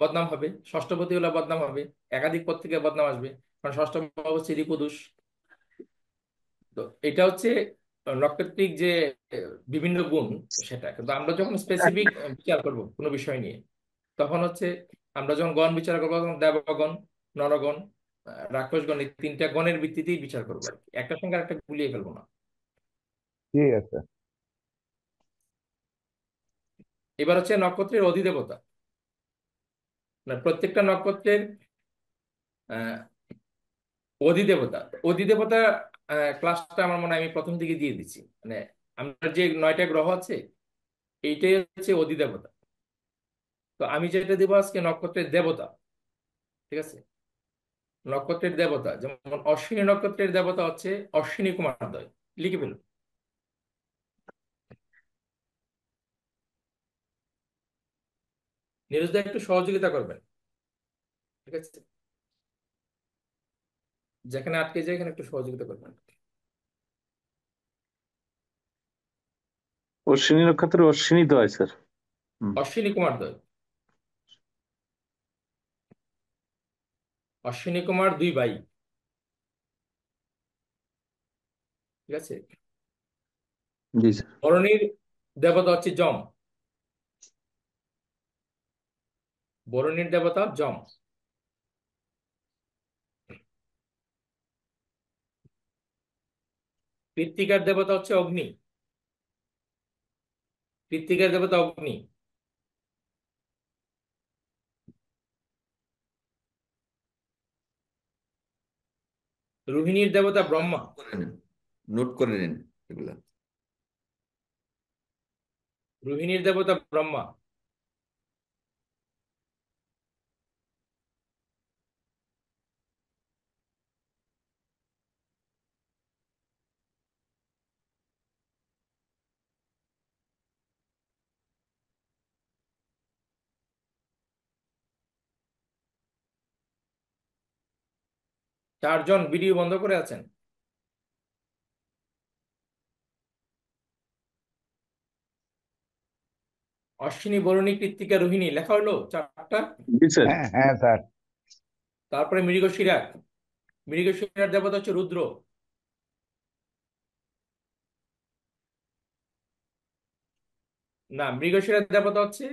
বদনাম হবে, ষষ্ঠপতি হলে বদনাম হবে, একাধিক পথ থেকে বদনাম আসবে, কারণ ষষ্ঠম হচ্ছে রিপুদোষ। তো এটা হচ্ছে নক্ষত্রিক যে বিভিন্ন গুণ, সেটা কিন্তু আমরা যখন স্পেসিফিক বিচার করব কোনো বিষয় নিয়ে, তখন হচ্ছে আমরা যখন গণ বিচার করবো, তখন দেবগণ, নরগণ, রাক্ষসগণ, এই তিনটা গণের ভিত্তিতেই বিচার করবো আর কি। একটা সঙ্গে একটা গুলিয়ে ফেলবো না। ঠিক আছে। এবার হচ্ছে নক্ষত্রের অধিদেবতা। মানে প্রত্যেকটা নক্ষত্রের আহ অধিদেবতা, অধিদেবতা ক্লাসটা আমার মনে হয় আমি প্রথম দিকে দিয়ে দিচ্ছি। মানে আমরা যে 9টা গ্রহ আছে, এইটাই হচ্ছে অধিদেবতা। তো আমি যেটা দেবো আজকে নক্ষত্রের দেবতা। ঠিক আছে, নক্ষত্রের দেবতা যেমন অশ্বিনী নক্ষত্রের দেবতা হচ্ছে অশ্বিনী কুমার দ্বয়। লিখে ফেলুন। নীরজ দা একটু সহযোগিতা করবেন। ঠিক আছে, যেখানে আটকে যায় এখানে একটু সহযোগিতা করবেন। অশ্বিনী নক্ষত্রে অশ্বিনী তো হয় স্যার। হুম। অশ্বিনী কুমার দ্বয়, অশ্বিনী কুমার দুই ভাই। ঠিক আছে, জি স্যার। বরণীর দেবতা হচ্ছে যম, বরণীর দেবতা যম। কৃত্তিকার দেবতা হচ্ছে অগ্নি, কৃত্তিকার দেবতা অগ্নি। রোহিণীর দেবতা ব্রহ্মা, করে নিন, নোট করে নিন এগুলা। রোহিণীর দেবতা ব্রহ্মা। চারজন ভিডিও বন্ধ করে আছেন। অশ্বিনী, বরুণী, কৃত্তিকা, রোহিণী লেখা হলো চারটা। জি স্যার। হ্যাঁ হ্যাঁ স্যার। তারপরে মৃগশিরা, মৃগশিরার দেবতা হচ্ছে রুদ্র। না, মৃগশিরার দেবতা হচ্ছে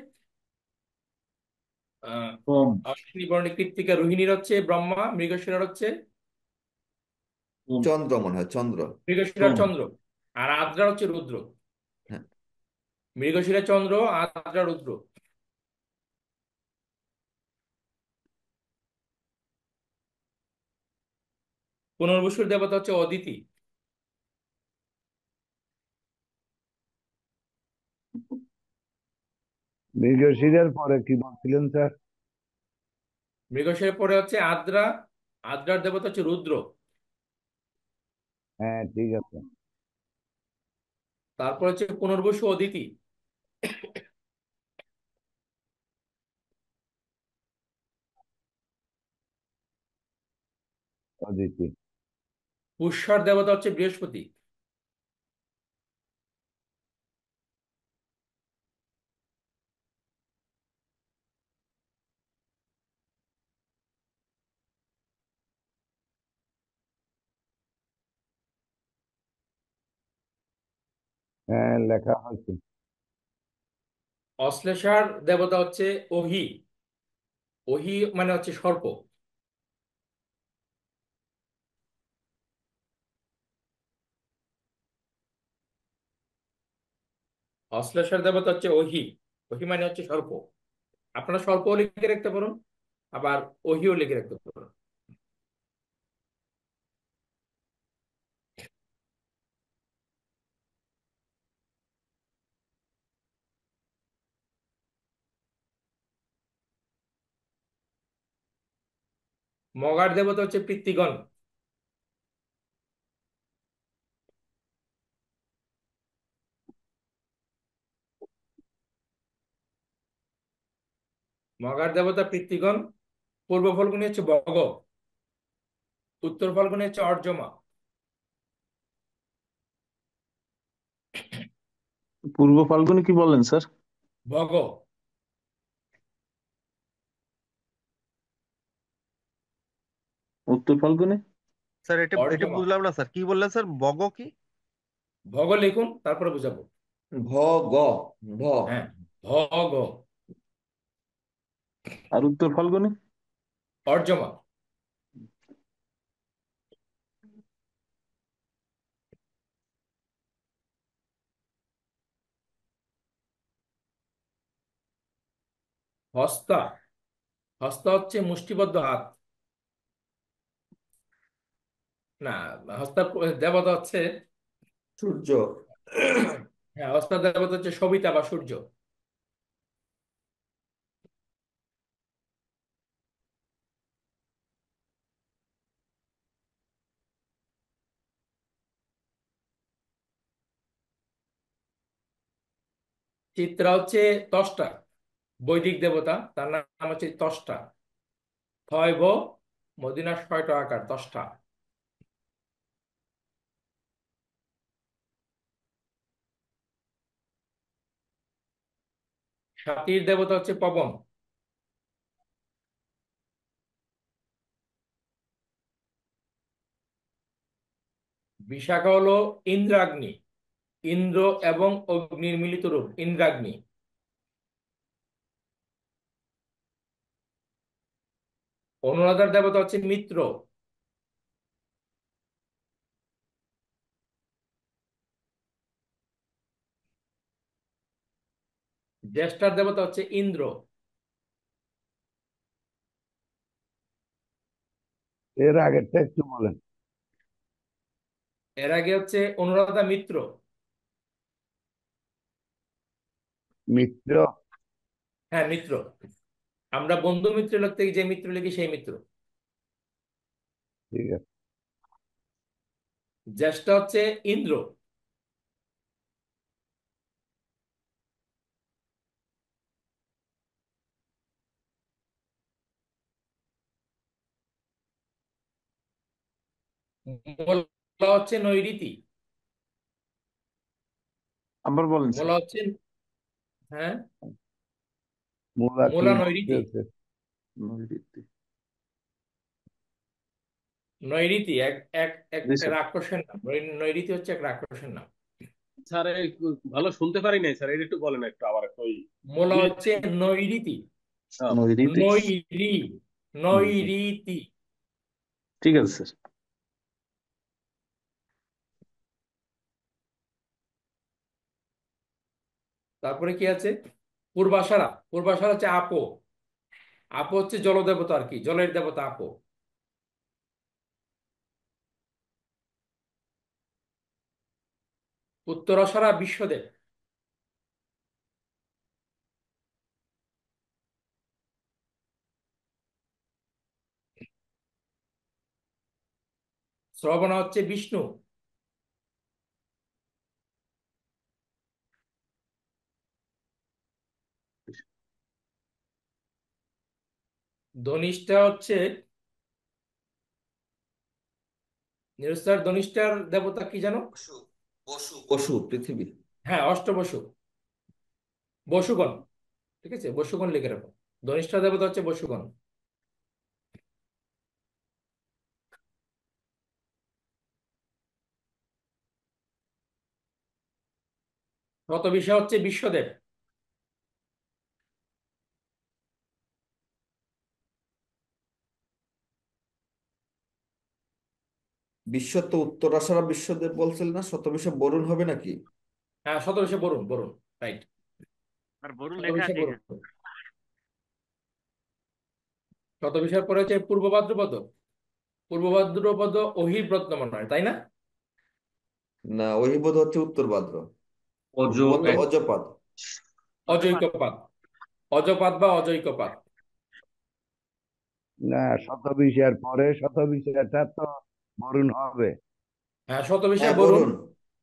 আহ সোম। অশ্বিনী, বরুণী, কৃত্তিকা, রোহিণীর হচ্ছে ব্রহ্মা, মৃগশিরার হচ্ছে সোম। চন্দ্র মনে হয়, চন্দ্র। মৃগশিরার সোম। চন্দ্র, আর আদ্রা হচ্ছে রুদ্র। হ্যাঁ। মৃগশিরা চন্দ্র, আদ্রা রুদ্র। পুনর্বসুর দেবতা হচ্ছে অদিতি। মৃগশিরার পরে কি বলছিলেন স্যার? মৃগশিরার পরে হচ্ছে আদ্রা, আদ্রার দেবতা হচ্ছে রুদ্র। হ্যাঁ ঠিক আছে। তারপর হচ্ছে পুনর্বসু, অদিতি। অদিতি। পুষ্যার দেবতা হচ্ছে বৃহস্পতি। হ্যাঁ লেখা হয়েছে। অশ্লেষার দেবতা হচ্ছে অহি। অহি মানে হচ্ছে সর্প। অশ্লেষার দেবতা হচ্ছে অহি। অহি মানে হচ্ছে সর্প। আপনারা সর্পও লিখে রাখতে পারেন, আবার অহিও লিখে রাখতে পারেন। মগার দেবতা হচ্ছে পৃথ্বীগণ। মগার দেবতা পৃথ্বীগণ। পূর্ব ফল্গুনী হচ্ছে বগ। উত্তর ফল্গুনী হচ্ছে অর্যমা। পূর্ব ফাল্গুনি কি বললেন স্যার? বগ। উত্তর ফাল্গুনি? স্যার এটা এটা অর্যমা। বুঝলাম না স্যার, কি বললেন স্যার, বগ কি? ভগ লিখুন, তারপরে বুঝাবো। ভ, গ, ভ। হ্যাঁ, ভগ। আর উত্তর ফাল্গুনি? অর্যমা। হস্তা, হস্তা হচ্ছে মুষ্টিবদ্ধ হাত। না, হস্তা দেবতা হচ্ছে সূর্য। হ্যাঁ, হস্তা দেবতা হচ্ছে সবিতা বা সূর্য। চিত্রা হচ্ছে ত্বষ্টা, বৈদিক দেবতা, তার নাম হচ্ছে ত্বষ্টা। থয়ব, মদিনার ৬টা আকার, ত্বষ্টা। স্বাতীর দেবতা হচ্ছে পবন। বিশাখা হলো ইন্দ্রাগ্নি, ইন্দ্র এবং অগ্নির মিলিত রূপ ইন্দ্রাগ্নি। অনুরাধার দেবতা হচ্ছে মিত্র। জ্যেষ্ঠার দেবতা হচ্ছে ইন্দ্র। এর আগেরটা একটু বলেন। এর আগে হচ্ছে অনুরাধা মিত্র। মিত্র। হ্যাঁ, মিত্র। আমরা বন্ধু মিত্র লিখতে গিয়ে যে মিত্র লিখি সেই মিত্র। ঠিক আছে। জ্যেষ্ঠা হচ্ছে ইন্দ্র। মোলা হচ্ছে নৈরীতি। আবার বলেন স্যার। মোলা হচ্ছে, হ্যাঁ, মূলা কি মোলা নৈরীতি। বলতেছে? নৈঋত্যে। নৈরীতি এক এক এক জি স্যার। রাক্ষসের নাম। নৈরীতি হচ্ছে এক রাক্ষসের নাম। স্যার ভালো শুনতে পারি নাই স্যার, এটা একটু বলেন একটু আবার একটু ওই মোলা ধীরে হচ্ছে নৈরীতি। হ্যাঁ। নৈঋত্যে। নৈরি, নৈরীতি। ঠিক আছে স্যার। তারপরে কি আছে? পূর্বাষাঢ়া। পূর্বাষাঢ়া হচ্ছে আপো। আপো হচ্ছে জলদেবতা আর কি, জলের দেবতা আপো। উত্তরাষাঢ়া বিশ্বদেব। শ্রবণা হচ্ছে বিষ্ণু। ধনিষ্ঠা হচ্ছে, নিরস্তার ধনিষ্ঠার দেবতা কি জানো? পশু পশু পশু পৃথিবী। হ্যাঁ, অষ্টবসু, বসুগণ। ঠিক আছে, বসুগণ লিখে রাখো। ধনিষ্ঠা দেবতা হচ্ছে বসুগণ। শতবিশা হচ্ছে বিশ্বদেব। বিশ্ব তো উত্তরাষাঢ়া বিশ্বদেব বলছিল না, শতবিশ্ব বরুণ হবে নাকি? হ্যাঁ, শতবিশা বরুণ, বরুণ, রাইট। আর বরুণ লেখা শতবিশা আছে বরুণ। এখানে। শতবিশার পরে হচ্ছে পূর্ব ভাদ্রপদ। পূর্ব ভাদ্রপদ অহিব্রত মনে হয়, তাই না? না, ওই বোধ হচ্ছে উত্তর ভাদ্র। অজ পূর্ববঙ্গ এক অজপাদ। অজপাত। অজৈকপাত। অজপাত বা অজৈকপাত। না, শতবিশার পরে শতবিশাটা তো বরুণ হবে। হ্যাঁ, শতবিশা হ্যাঁ, বরুণ। বরুণ।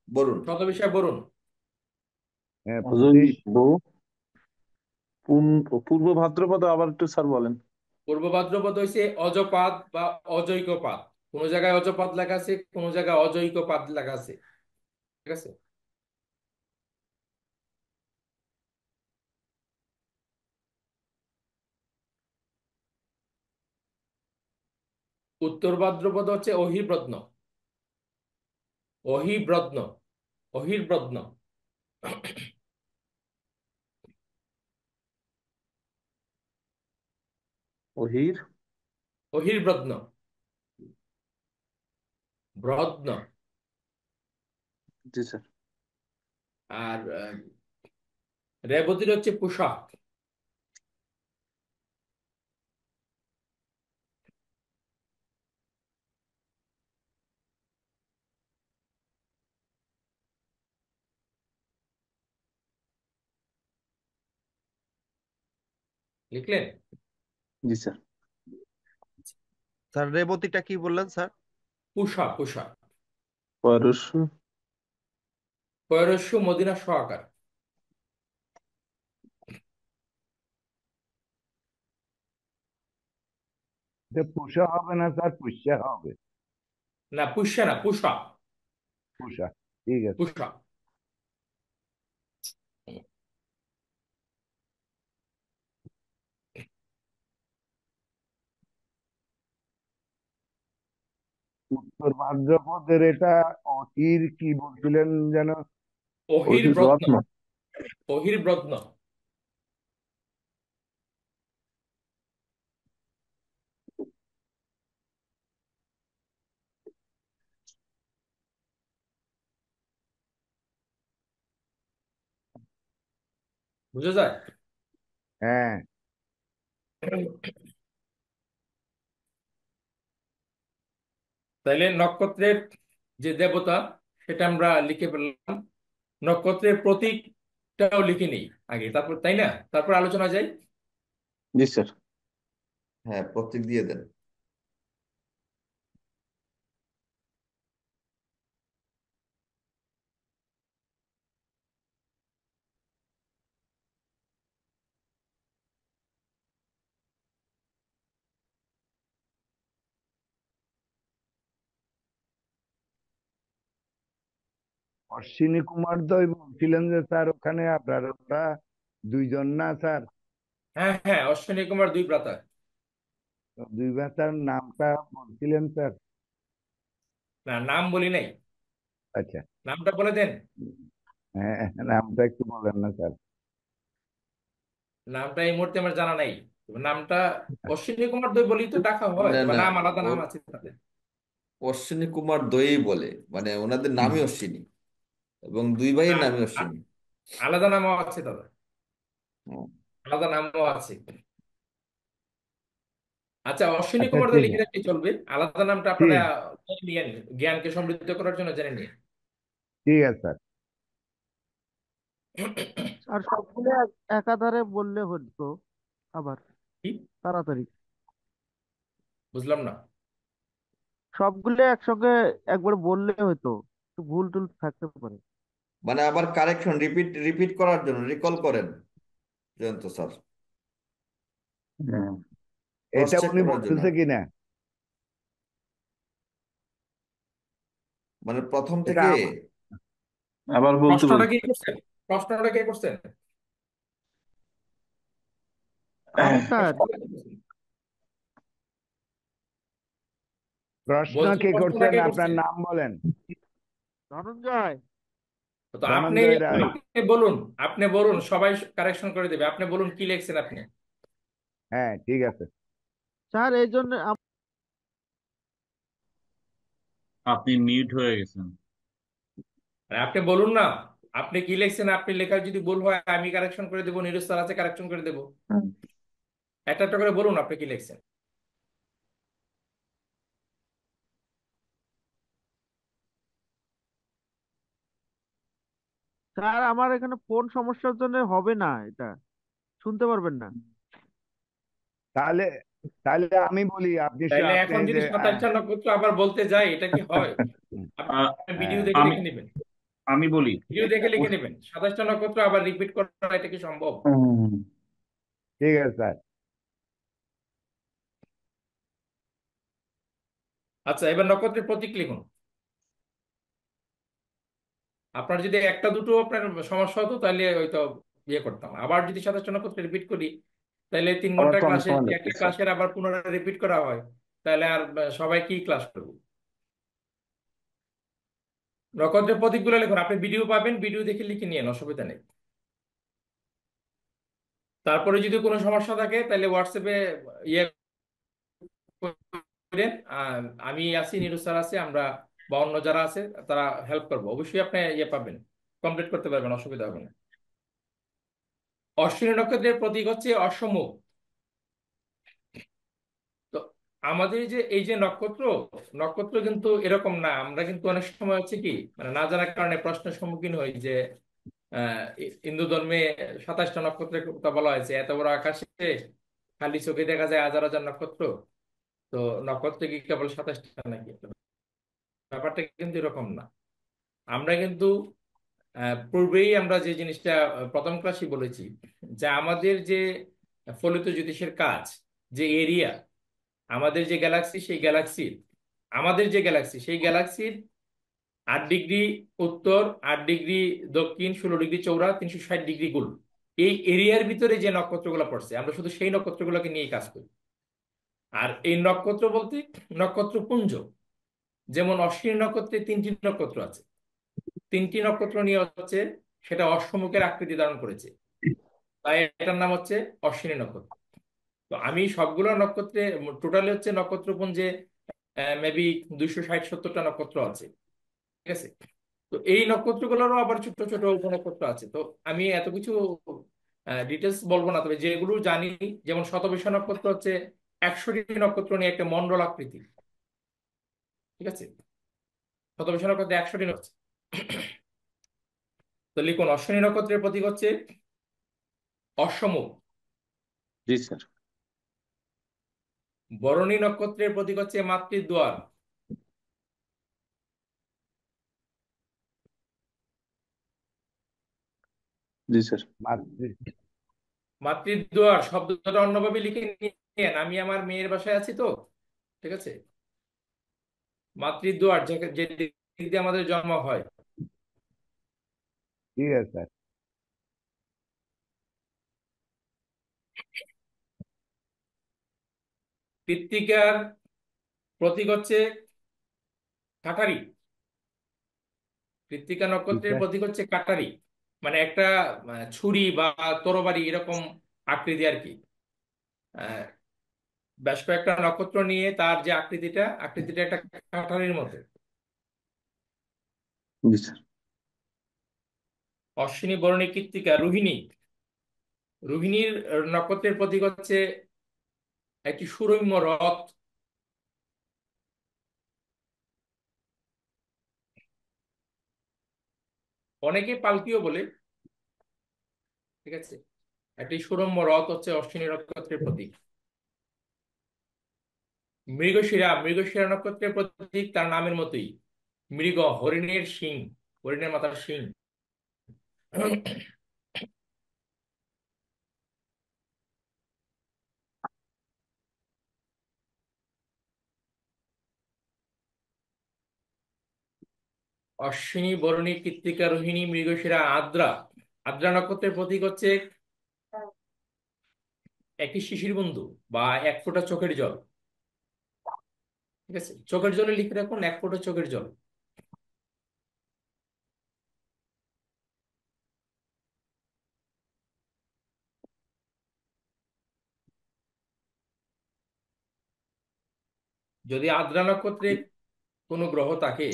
বরুণ। শতবিশা বরুণ। হ্যাঁ, অজয় পঁচিশ। পূর্ব ভাদ্রপদ আবার একটু স্যার বলেন। পূর্ব ভাদ্রপদ হচ্ছে অজপাত বা অজৈকপাত। কোন জায়গায় অজপাত লেখা আছে, কোন জায়গায় অজৈকপাত লেখা আছে। ঠিক আছে। উত্তর ভাদ্রপদ হচ্ছে অহিব্রত্ন। অহিব্রত্ন। অহির্ব্রত্ন। অহির। অহির্ব্রত্ন। ব্রত্ন। জি স্যার। আর রেবতীর হচ্ছে পুষা। লিখলেন? জি স্যার। স্যার রেবতীটা কি বললেন স্যার? পুষা, পুষা। পরশু। পয়রস্য মদিনা সহকার। এটা পুষা হবে না স্যার, পুষ্যা হবে। না, পুষ্যা না, পুষা। পুষা, ঠিক আছে। পুষা। উত্তর ভাদ্রপদের এটা অতির কি বলছিলেন যেন? অহির্ব্রত্ন। অহিরত্ন। অহির্ব্রত্ন। বুঝা যায়? হ্যাঁ, তাইলে নক্ষত্রের যে দেবতা, সেটা আমরা লিখে ফেললাম। নক্ষত্রের প্রতীকটাও লিখে নিই আগে, তারপর, তাই না? তারপর আলোচনা যাই। জি স্যার। হ্যাঁ, প্রতীক দিয়ে দেন। অশ্বিনী কুমার দই বলছিলেন যে স্যার ওখানে আপনার ওরা দুইজন না স্যার? হ্যাঁ হ্যাঁ, অশ্বিনী কুমার দুই ভ্রাতা। তো দুই ভাষার নামটা বলছিলেন স্যার? না, নাম বলি নাই। আচ্ছা। নামটা বলে দেন। হ্যাঁ, নামটা একটু বলেন না স্যার? নামটা এই মুহূর্তে আমার জানা নাই। তবে নামটা অশ্বিনী কুমার দুই বলি তো ডাকা হয়, না তবে না, নাম আলাদা নাম ওর আছে তাদের। অশ্বিনী কুমার দই বলে, মানে ওনাদের হুম। নামই অশ্বিনী, এবং দুই ভাইয়ের আ- নামই আ- অশ্বিনী। আলাদা নামও আছে তাদের, হুম। আলাদা নামও আছে। আচ্ছা, অশ্বিনী আচ্ছা কুমার দে ঠিক লিখে আছে। রাখলে চলবে, আলাদা নামটা আপনারা ঠিক জেনে নিয়েন, জ্ঞানকে সমৃদ্ধ করার জন্য জেনে নিন। ঠিক আছে স্যার। আর সবগুলো একাধারে বললে হতো আবার কি তাড়াতাড়ি। বুঝলাম না। সবগুলো একসঙ্গে একবার বললে হতো, একটু ভুল টুল থাকতে পারে। মানে আবার কারেকশন, রিপিট রিপিট করার জন্য রিকল করেন জয়ন্ত স্যার, হুম। ক্রস এটা চেক উনি করার জন্য বলতেছে আর কি। কিনা? মানে প্রথম এটা থেকে। আবার বলতে প্রশ্নটা বলতে কি করছেন? প্রশ্নটা কে করছেন? আমি স্যার, প্রশ্নটা কে করছেন? প্রশ্ন বলছি, কে প্রশ্নটা করছেন? কে আপনার করছেন? নাম বলেন। ধনঞ্জয়। তো আপনি ধনঞ্জয় রায়। আপনি বলুন, আপনি বলুন, সবাই কারেকশন করে দেবে। আপনি বলুন কি লিখছেন আপনি। হ্যাঁ ঠিক আছে। স্যার এই জন্য আপনি মিউট হয়ে গেছেন। আর আপনি বলুন না, আপনি কি লিখছেন। আপনি লেখার যদি ভুল হয় আমি কারেকশন করে দেবো, নিরজ স্যার আছে কারেকশন করে দেবো। একটা একটা করে বলুন আপনি কি লিখছেন। স্যার আমার এখানে ফোন সমস্যার জন্য হবে না, এটা শুনতে পারবেন না। তাহলে তাহলে আমি বলি, আপনি তাইলে আপনি এখন যে যদি 27টা নক্ষত্র আবার বলতে যাই, এটা কি হয়? আহ, আপনি ভিডিও হ্যাঁ দেখে আমি লিখে নেবেন। আমি বলি। ভিডিও দেখে লিখে অস- নেবেন, 27টা নক্ষত্র আবার রিপিট করা এটা কি সম্ভব? হুম। ঠিক আছে স্যার। আচ্ছা, এবার নক্ষত্রের প্রতীক লিখুন। আপনার যদি একটা দুটো আপনার সমস্যা হতো তাহলে হয়তো ইয়ে করতাম। আবার যদি 27টা নক্ষত্র রিপিট করি, তাহলে তিন আবার ঘন্টার তো অনেক ক্লাসে সময় যদি লাগবে একটা স্যার। ক্লাসের আবার পুনরায় রিপিট করা হয়, তাহলে আর সবাই কি ক্লাস করবো? নক্ষত্রের প্রতীকগুলো লিখুন। আপনি ভিডিও পাবেন, ভিডিও দেখে লিখে নিয়েন, অসুবিধা নেই। তারপরে যদি কোনো সমস্যা থাকে তাহলে হোয়াটসঅ্যাপে ইয়ে করেন। আমি আছি, নিরু স্যার আছে, আমরা বা অন্য যারা আছে তারা হেল্প করবো। অবশ্যই আপনি ইয়ে পাবেন, কমপ্লিট করতে পারবেন, অসুবিধা হবে না। অশ্বিনী নক্ষত্রের প্রতীক হচ্ছে অশ্বমুখ। তো আমাদের এই যে নক্ষত্র, নক্ষত্র কিন্তু এরকম না। আমরা কিন্তু অনেক সময় হচ্ছে কি, মানে না জানার কারণে প্রশ্নের সম্মুখীন হই যে হিন্দু ধর্মে 27টা নক্ষত্রের কথা বলা হয়েছে, এত বড় আকাশে খালি চোখে দেখা যায় হাজার হাজার নক্ষত্র। তো নক্ষত্র কি কেবল 27টা নাকি? ব্যাপারটা কিন্তু এরকম না। আমরা কিন্তু পূর্বেই আমরা যে জিনিসটা প্রথম ক্লাসে বলেছি, যে আমাদের যে ফলিত জ্যোতিষের কাজ, যে এরিয়া, আমাদের যে গ্যালাক্সি, সেই গ্যালাক্সির, আমাদের যে গ্যালাক্সি সেই গ্যালাক্সির 8 ডিগ্রি উত্তর, 8 ডিগ্রি দক্ষিণ, 16 ডিগ্রি চৌড়া, 360 ডিগ্রি গোল, এই এরিয়ার ভিতরে যে নক্ষত্রগুলো পড়ছে আমরা শুধু সেই নক্ষত্রগুলোকে নিয়ে কাজ করি। আর এই নক্ষত্র বলতে নক্ষত্রপুঞ্জ, যেমন অশ্বিনী নক্ষত্রে 3টি নক্ষত্র আছে, 3টি নক্ষত্র নিয়ে হচ্ছে সেটা অশ্বমুখের আকৃতি ধারণ করেছে, তাই এটার নাম হচ্ছে অশ্বিনী নক্ষত্র। তো আমি সবগুলো নক্ষত্রে, টোটালি হচ্ছে নক্ষত্রপুঞ্জে মেবি 260-70টা নক্ষত্র আছে, ঠিক আছে। তো এই নক্ষত্রগুলোরও আবার ছোট ছোট উপনক্ষত্র আছে। তো আমি এত কিছু ডিটেলস বলবো না, তবে যেগুলো জানি, যেমন শতবিশা নক্ষত্র হচ্ছে 100টি নক্ষত্র নিয়ে একটা মন্ডল আকৃতি, ঠিক আছে। শতবিশা নক্ষত্রে 100টি নক্ষত্র। তো লিখুন, অশ্বিনী নক্ষত্রের প্রতীক হচ্ছে অশ্বমুখ। জি স্যার। বরণী নক্ষত্রের প্রতীক হচ্ছে মাতৃদ্বার। জি স্যার। মাতৃদ্বার শব্দটা অন্যভাবে লিখে নিয়েন, আমি আমার মেয়ের বাসায় আছি তো, ঠিক আছে। মাতৃদ্বার যে যে দিক দিয়ে আমাদের জন্ম হয়, ঠিক আছে স্যার। কৃত্তিকার প্রতীক হচ্ছে কাটারি। কৃত্তিকা কি নক্ষত্রের স্যার? প্রতীক হচ্ছে কাটারি, মানে একটা ছুরি বা তরবারি এরকম আকৃতি আর কি। আহ, বেশ কয়েকটা নক্ষত্র নিয়ে তার যে আকৃতিটা, আকৃতিটা একটা কাটারির মতো। জি স্যার। অশ্বিনী, বরুণী, কৃত্তিকা, রোহিণী। রোহিণীর নক্ষত্রের প্রতীক হচ্ছে একটি সুরম্য রথ। অনেকে পালকিও বলে, ঠিক আছে। একটি সুরম্য রথ হচ্ছে অশ্বিনী নক্ষত্রের প্রতীক। মৃগশিরা, মৃগশিরা নক্ষত্রের প্রতীক তার নামের মতোই, মৃগ, হরিণের শিং, হরিণের মাথার শিং। অশ্বিনী, বরুণী, কৃত্তিকা, রোহিণী, মৃগশিরা, আদ্রা। আদ্রা নক্ষত্রের প্রতীক হচ্ছে একটি শিশির বিন্দু বা এক ফোঁটা চোখের জল। ঠিক আছে, চোখের জলে লিখে রাখুন, এক ফোঁটা চোখের জল। যদি আদ্রা নক্ষত্রে কোনো গ্রহ থাকে,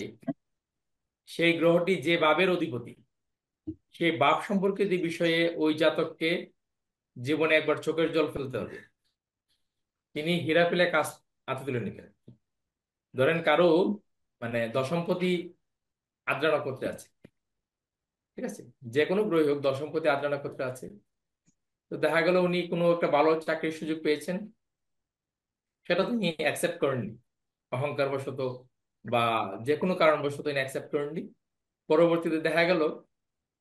সেই গ্রহটি যে বাবের অধিপতি, সেই বাপ সম্পর্কিত বিষয়ে ওই জাতককে জীবনে একবার চোখের জল ফেলতে হবে। তিনি হীরা পেলে কাজ হাতে তুলে নিবেন। ধরেন কারো মানে দশমপতি আদ্রা নক্ষত্রে আছে, ঠিক আছে, যে কোনো গ্রহ হোক, দশমপতি আদ্রা নক্ষত্রে আছে। তো দেখা গেল উনি কোনো একটা ভালো চাকরির সুযোগ পেয়েছেন, সেটা তিনি অ্যাকসেপ্ট করেননি, অহংকার বশত বা যে কোনো কারণবশত তিনি অ্যাকসেপ্ট করেননি। পরবর্তীতে দেখা গেল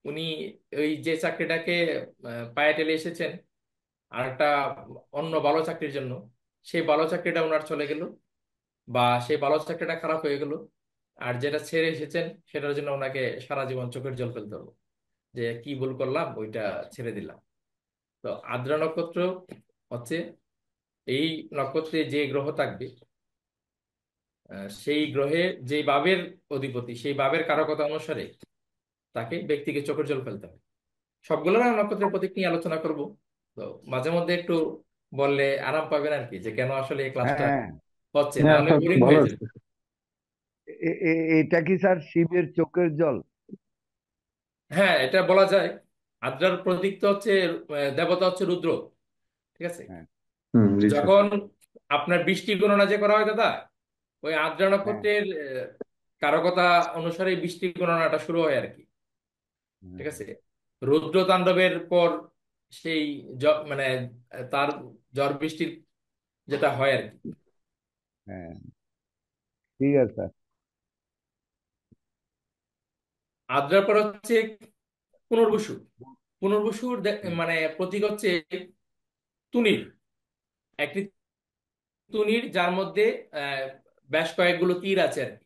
উনি ওই যে চাকরিটাকে পায়ে টেলে এসেছেন আর একটা অন্য ভালো চাকরির জন্য, সেই ভালো চাকরিটা ওনার চলে গেল, বা সেই ভালো চাকরিটা খারাপ হয়ে গেল, আর যেটা ছেড়ে এসেছেন সেটার জন্য ওনাকে সারা জীবন চোখের জল ফেলতে হলো, যে কি ভুল করলাম ওইটা ছেড়ে দিলাম। তো আদ্রা নক্ষত্র হচ্ছে এই নক্ষত্রে যে গ্রহ থাকবে, সেই গ্রহে যে বাবের অধিপতি, সেই বাবের কারকতা অনুসারে তাকে ব্যক্তিকে চোখের জল ফেলতে হবে। সবগুলো না নক্ষত্রের প্রতীক নিয়ে আলোচনা করব, তো মাঝে মধ্যে একটু বললে আরাম পাবেন আর কি, যে কেন আসলে এই ক্লাসটা হ্যাঁ, হচ্ছে, না হ্যাঁ হলে স্যার, বোরিং ভালো হয়ে আছে। যাবে। এটা কি স্যার শিবের চোখের জল? হ্যাঁ, এটা বলা যায়। আদ্রার প্রতীক তো হচ্ছে দেবতা হচ্ছে রুদ্র, ঠিক আছে। হ্যাঁ, জি স্যার। যখন আপনার বৃষ্টি গণনা যে করা হয় দাদা, ওই আদ্রা হ্যাঁ, নক্ষত্রের কারকতা অনুসারে বৃষ্টি গণনাটা শুরু হয় আর কি, ঠিক হ্যাঁ, আছে। রুদ্র তাণ্ডবের পর সেই মানে তার ঝড় বৃষ্টির যেটা হয় আর কি। হ্যাঁ, ঠিক আছে স্যার। আদ্রার পর হচ্ছে পুনর্বসু। পুনর্বসুর হুম, মানে প্রতীক হচ্ছে তুনির, একটি তুনির যার মধ্যে আহ, বেশ কয়েকগুলো তীর আছে আর কি।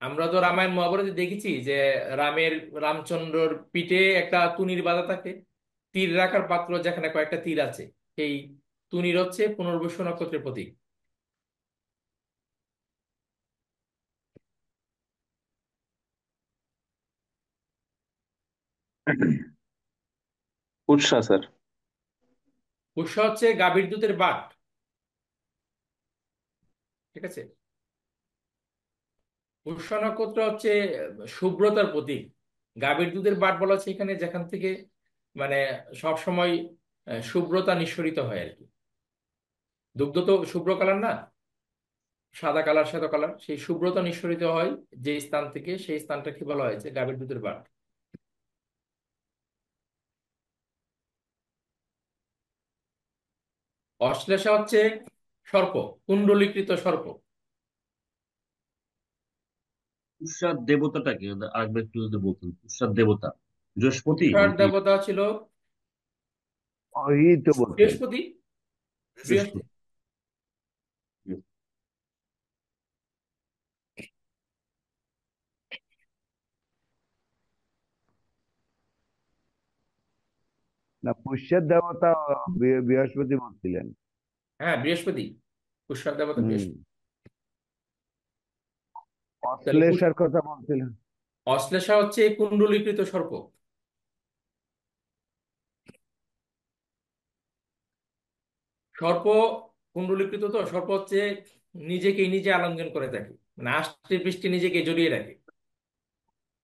আমরা তো রামায়ণ মহাভারতে দেখেছি যে রামের, রামচন্দ্রর পিঠে একটা তুনির বাঁধা থাকে, তীর রাখার পাত্র যেখানে কয়েকটা তীর আছে, সেই তুনির হচ্ছে পুনর্বসু নক্ষত্রের প্রতীক। উৎসা স্যার। পুষ্য হচ্ছে গাভীর দুধের বাট, ঠিক আছে। পুষ্য নক্ষত্র হচ্ছে শুভ্রতার প্রতীক। গাভীর দুধের বাট বলা হচ্ছে এখানে যেখান থেকে মানে সব সময় শুভ্রতা নিঃসরিত হয় আর কি। দুগ্ধ তো শুভ্র কালার না, সাদা কালার, শ্বেত কালার, সেই শুভ্রতা নিঃসরিত হয় যে স্থান থেকে, সেই স্থানটা কি বলা হয়েছে, গাভীর দুধের বাট। অশ্লেষা হচ্ছে সর্প, কুণ্ডলীকৃত সর্প। উৎসার দেবতাটা কি আরেকবার একটু যদি বলতেন, উৎসার দেবতা বৃহস্পতি উষার নাকি? দেবতা ছিল ওই তো বলছেন। বৃহস্পতি। বৃহস্পতি। বৃহস্পতি। না পুষ্যের দেবতা বৃহস্পতি বলছিলেন। হ্যাঁ, বৃহস্পতি, পুষ্যার দেবতা হুম। বৃহস্পতি। তাহলে অশ্লেষার কথা বলছিলেন। অশ্লেষা হচ্ছে কুণ্ডলীকৃত সর্প। সর্প কুণ্ডলীকৃত, তো সর্প হচ্ছে নিজেকেই নিজে আলিঙ্গন করে থাকে, মানে আষ্টি পৃষ্টি নিজেকে জড়িয়ে রাখে।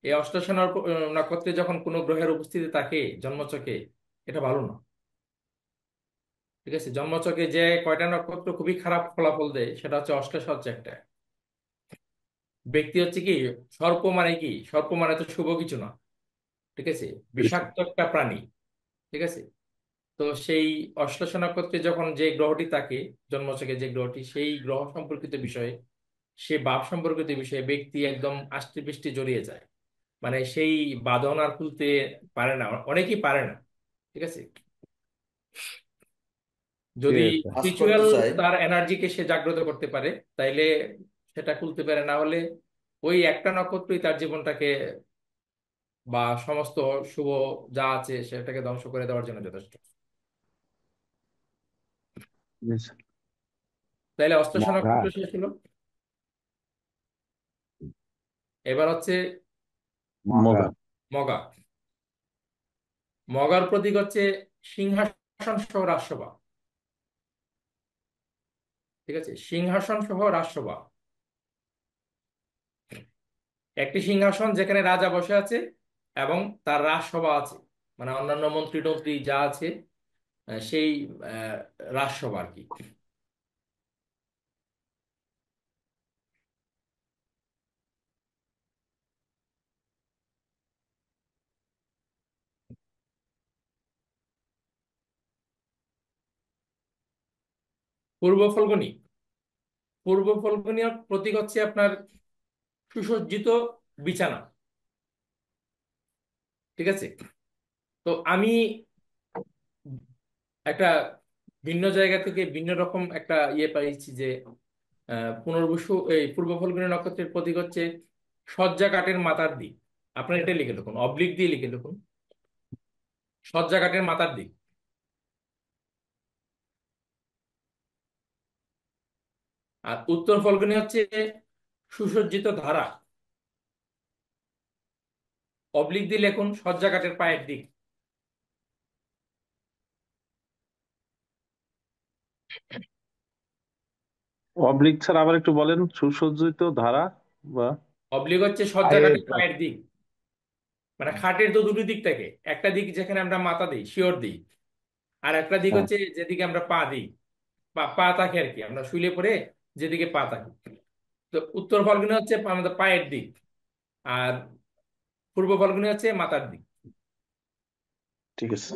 এই অশ্লেষা নক্ষত্রে যখন কোনো গ্রহের উপস্থিতি থাকে জন্মছকে, এটা ভালো না। ঠিক আছে, জন্মছকে যে কয়টা নক্ষত্র খুবই খারাপ ফলাফল দেয়, সেটা হচ্ছে অশ্লেষা হচ্ছে একটা। ব্যক্তি হচ্ছে কি, সর্প মানে কি, সর্প মানে তো শুভ কিছু না। ঠিক আছে, বিষাক্ত একটা প্রাণী। ঠিক আছে, তো সেই অশ্লেষা নক্ষত্রে যখন যে গ্রহটি থাকে জন্মছকে, যে গ্রহটি, সেই গ্রহ সম্পর্কিত বিষয়ে, সে ভাব সম্পর্কিত বিষয়ে ব্যক্তি একদম আষ্টি পৃষ্টি জড়িয়ে যায়। মানে সেই বাঁধন আর খুলতে পারে না, অনেকেই পারে না। ঠিক আছে, ঠিক যদি আছে। পাস স্পিরিচুয়াল করতে চাই। তার এনার্জিকে সে জাগ্রত করতে পারে, তাইলে সেটা খুলতে পারে। না হলে ওই একটা নক্ষত্রই তার জীবনটাকে বা সমস্ত শুভ যা আছে সেটাকে ধ্বংস করে দেওয়ার জন্য যথেষ্ট। তাইলে অষ্টাদশ মঘা। নক্ষত্র শেষ হলো। এবার হচ্ছে মঘা। মগা। মগা। মগার প্রতীক হচ্ছে সিংহাসন সহ রাজসভা। ঠিক আছে, সিংহাসন সহ রাজসভা, একটি সিংহাসন যেখানে রাজা বসে আছে এবং তার রাজসভা আছে, মানে অন্যান্য মন্ত্রী টন্ত্রী যা আছে, সেই আহ, রাজসভা আর কি। পূর্ব ফল্গুনী। পূর্ব ফল্গুনী প্রতীক হচ্ছে আপনার সুসজ্জিত বিছানা। ঠিক আছে, তো আমি একটা ভিন্ন জায়গা থেকে ভিন্ন রকম একটা ইয়ে পাইছি যে পুনর্বসু এই পূর্ব ফল্গুনী নক্ষত্রের প্রতীক হচ্ছে সজ্জা কাঠের মাথার দিক। আপনার এটা লিখে দেখুন, অবলিক দিয়ে লিখে দেখুন, সজ্জা কাঠের মাথার দিক। আর উত্তর ফল্গুনী হচ্ছে সুসজ্জিত ধারা। অবলিক দিয়ে লিখুন সজ্জা কাঠের পায়ের দিক। অবলিক স্যার আবার একটু বলেন, সুসজ্জিত ধারা বা অবলিক হচ্ছে সজ্জা পায়ের কাঠের পায়ের দিক। মানে খাটের তো দুটো দিক থাকে, একটা দিক যেখানে আমরা মাথা দিই, শিওর দিই, আর একটা দিক হ্যাঁ। হচ্ছে যেদিকে আমরা পা দিই, পা পা থাকে আর কি, আমরা শুইলে পরে যেদিকে পা থাকে। তো উত্তর ফাল্গুনি হচ্ছে আমাদের পায়ের দিক, আর পূর্ব ফাল্গুনি হচ্ছে মাথার দিক। ঠিক আছে।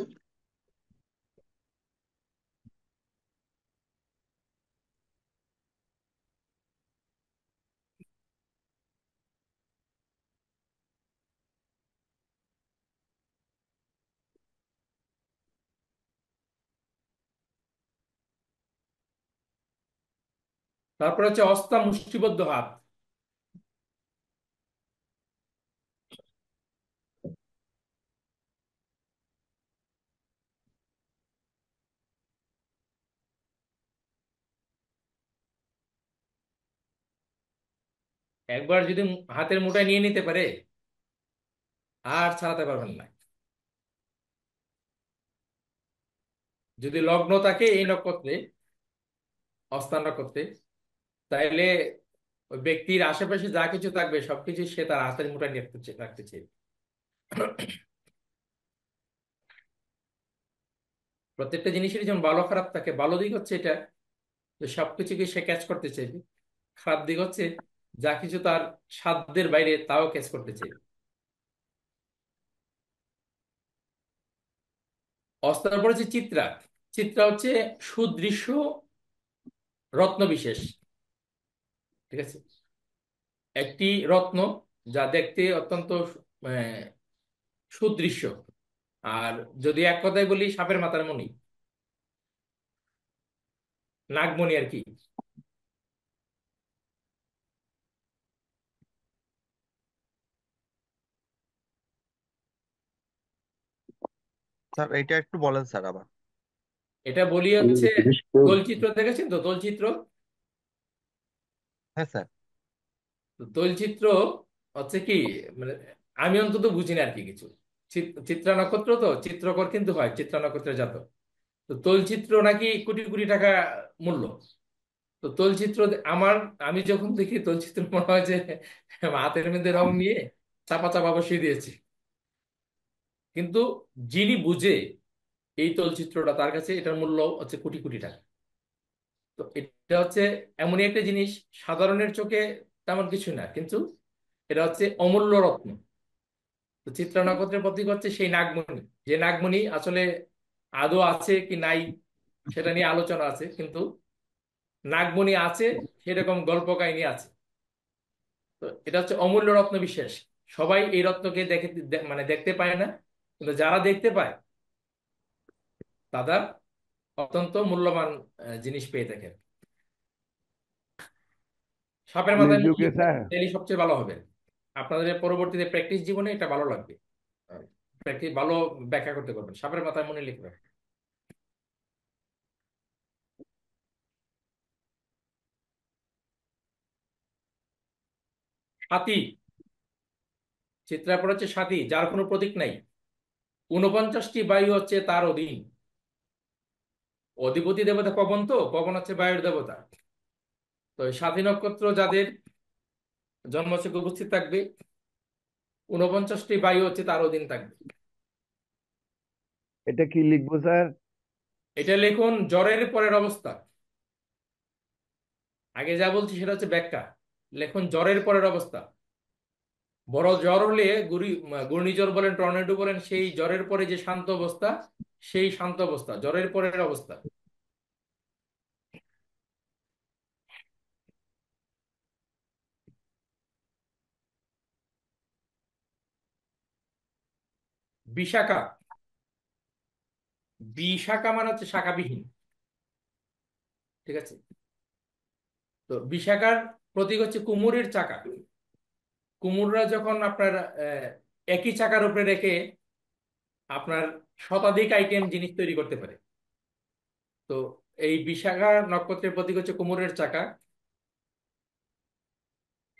তারপর হচ্ছে অস্তা মুষ্টিবদ্ধ হাত। একবার যদি হাতের মুঠায় নিয়ে নিতে পারে, আর ছাড়াতে পারবেন না। যদি লগ্ন থাকে এই নক্ষত্রে, অস্তা নক্ষত্রে, তাইলে ওই ব্যক্তির আশেপাশে যা কিছু থাকবে সবকিছু সে তার হাতের মুঠায় নিয়ে রাখতে চাইবে। প্রত্যেকটা জিনিসেরই যেমন ভালো খারাপ থাকে, ভালো দিক হচ্ছে এটা যে সবকিছুকে সে ক্যাচ করতে চাইবে, খারাপ দিক হচ্ছে যা কিছু তার সাধ্যের বাইরে তাও ক্যাচ করতে চাইবে। অস্তার পরে যে চিত্রা। চিত্রা হচ্ছে সুদৃশ্য রত্ন বিশেষ। ঠিক আছে, একটি রত্ন যা দেখতে অত্যন্ত আহ, সুদৃশ্য। আর যদি এক কথায় বলি, সাপের মাথার মণি, নাগমণি আর কি। স্যার এটা একটু বলেন স্যার আবার। এটা বলি হচ্ছে, তৈলচিত্র দেখেছেন তো, তৈলচিত্র? হ্যাঁ স্যার। তো তৈলচিত্র হচ্ছে কি, মানে আমি অন্তত বুঝি না আর কি কিছু। চিত্রা নক্ষত্র তো চিত্রকর কিন্তু হয়, চিত্রা নক্ষত্রের জাতক। তো তৈলচিত্র নাকি কোটি কোটি টাকা মূল্য। তো তৈলচিত্র আমি যখন দেখি তৈলচিত্র মনে হয় যে হাতের মধ্যে রং নিয়ে চাপা চাপা বসিয়ে দিয়েছি। কিন্তু যিনি বুঝে এই তৈলচিত্রটা, তার কাছে এটার মূল্য হচ্ছে কোটি কোটি টাকা। তো এটা হচ্ছে এমনই একটা জিনিস, সাধারণের চোখে তেমন কিছু না, কিন্তু এটা হচ্ছে অমূল্য রত্ন। তো চিত্রা নক্ষত্রের প্রতীক হচ্ছে সেই নাগমণি, যে নাগমণি আসলে আদৌ আছে কি নাই সেটা নিয়ে আলোচনা আছে, কিন্তু নাগমণি আছে, সেরকম গল্প কাহিনী আছে। তো এটা হচ্ছে অমূল্য রত্ন বিশেষ। সবাই এই রত্নকে মানে দেখতে পায় না, কিন্তু যারা দেখতে পায় তারা অত্যন্ত মূল্যবান জিনিস পেয়ে থাকে। সাপের আধুনিক মাথায় মুখ যুগে লিখবেন, স্যার, তাহলেই সবচেয়ে ভালো হবে। আপনাদের পরবর্তীতে প্র্যাকটিস জীবনে এটা ভালো লাগবে। প্র্যাকটিস ভালো ব্যাখ্যা করতে পারবেন, সাপের মাথায় মনে লিখবেন। হাতি, চিত্রার পর হচ্ছে সাথী, যার কোনো প্রতীক নাই। 49টি বায়ু হচ্ছে তার অধীন। অধিপতি দেবতা পবন, তো পবন হচ্ছে বায়ুর দেবতা। তো এই সাথী নক্ষত্র যাদের জন্মছকে উপস্থিত থাকবে, 49টি বায়ু হচ্ছে তার অধীন থাকবে। এটা কি লিখবো স্যার? এটা লিখুন জ্বরের পরের অবস্থা। আগে যা বলছি সেটা হচ্ছে ব্যাখ্যা। লিখুন জ্বরের পরের অবস্থা। বড় জ্বর হলে ঘূর্ণিঝড় বলেন, টর্নেডো বলেন, সেই জ্বরের পরে যে শান্ত অবস্থা, সেই শান্ত অবস্থা জ্বরের পরের অবস্থা। বিশাখা, বিশাখা মানে হচ্ছে শাখাবিহীন। ঠিক আছে? তো বিশাখার প্রতীক হচ্ছে কুমুরের চাকা। কুমুররা যখন আপনার আহ, একই চাকার উপরে রেখে আপনার শতাধিক আইটেম জিনিস তৈরি করতে পারে। তো এই বিশাখা নক্ষত্রের প্রতীক হচ্ছে কুমোরের চাকা।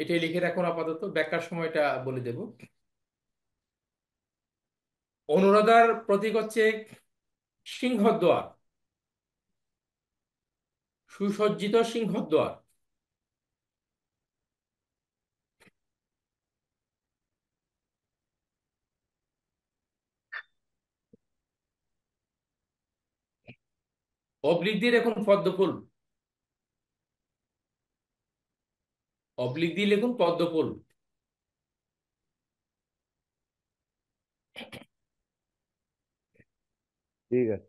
এটাই লিখে রাখুন, আপাতত ব্যাখ্যার সময়টা বলে দেব। অনুরাধার প্রতীক হচ্ছে সিংহদ্বার, সুসজ্জিত সিংহদ্বার। অবলিক দিয়ে লিখুন পদ্ম ফুল, অবলিক দিয়ে লিখুন পদ্ম ফুল। ঠিক আছে।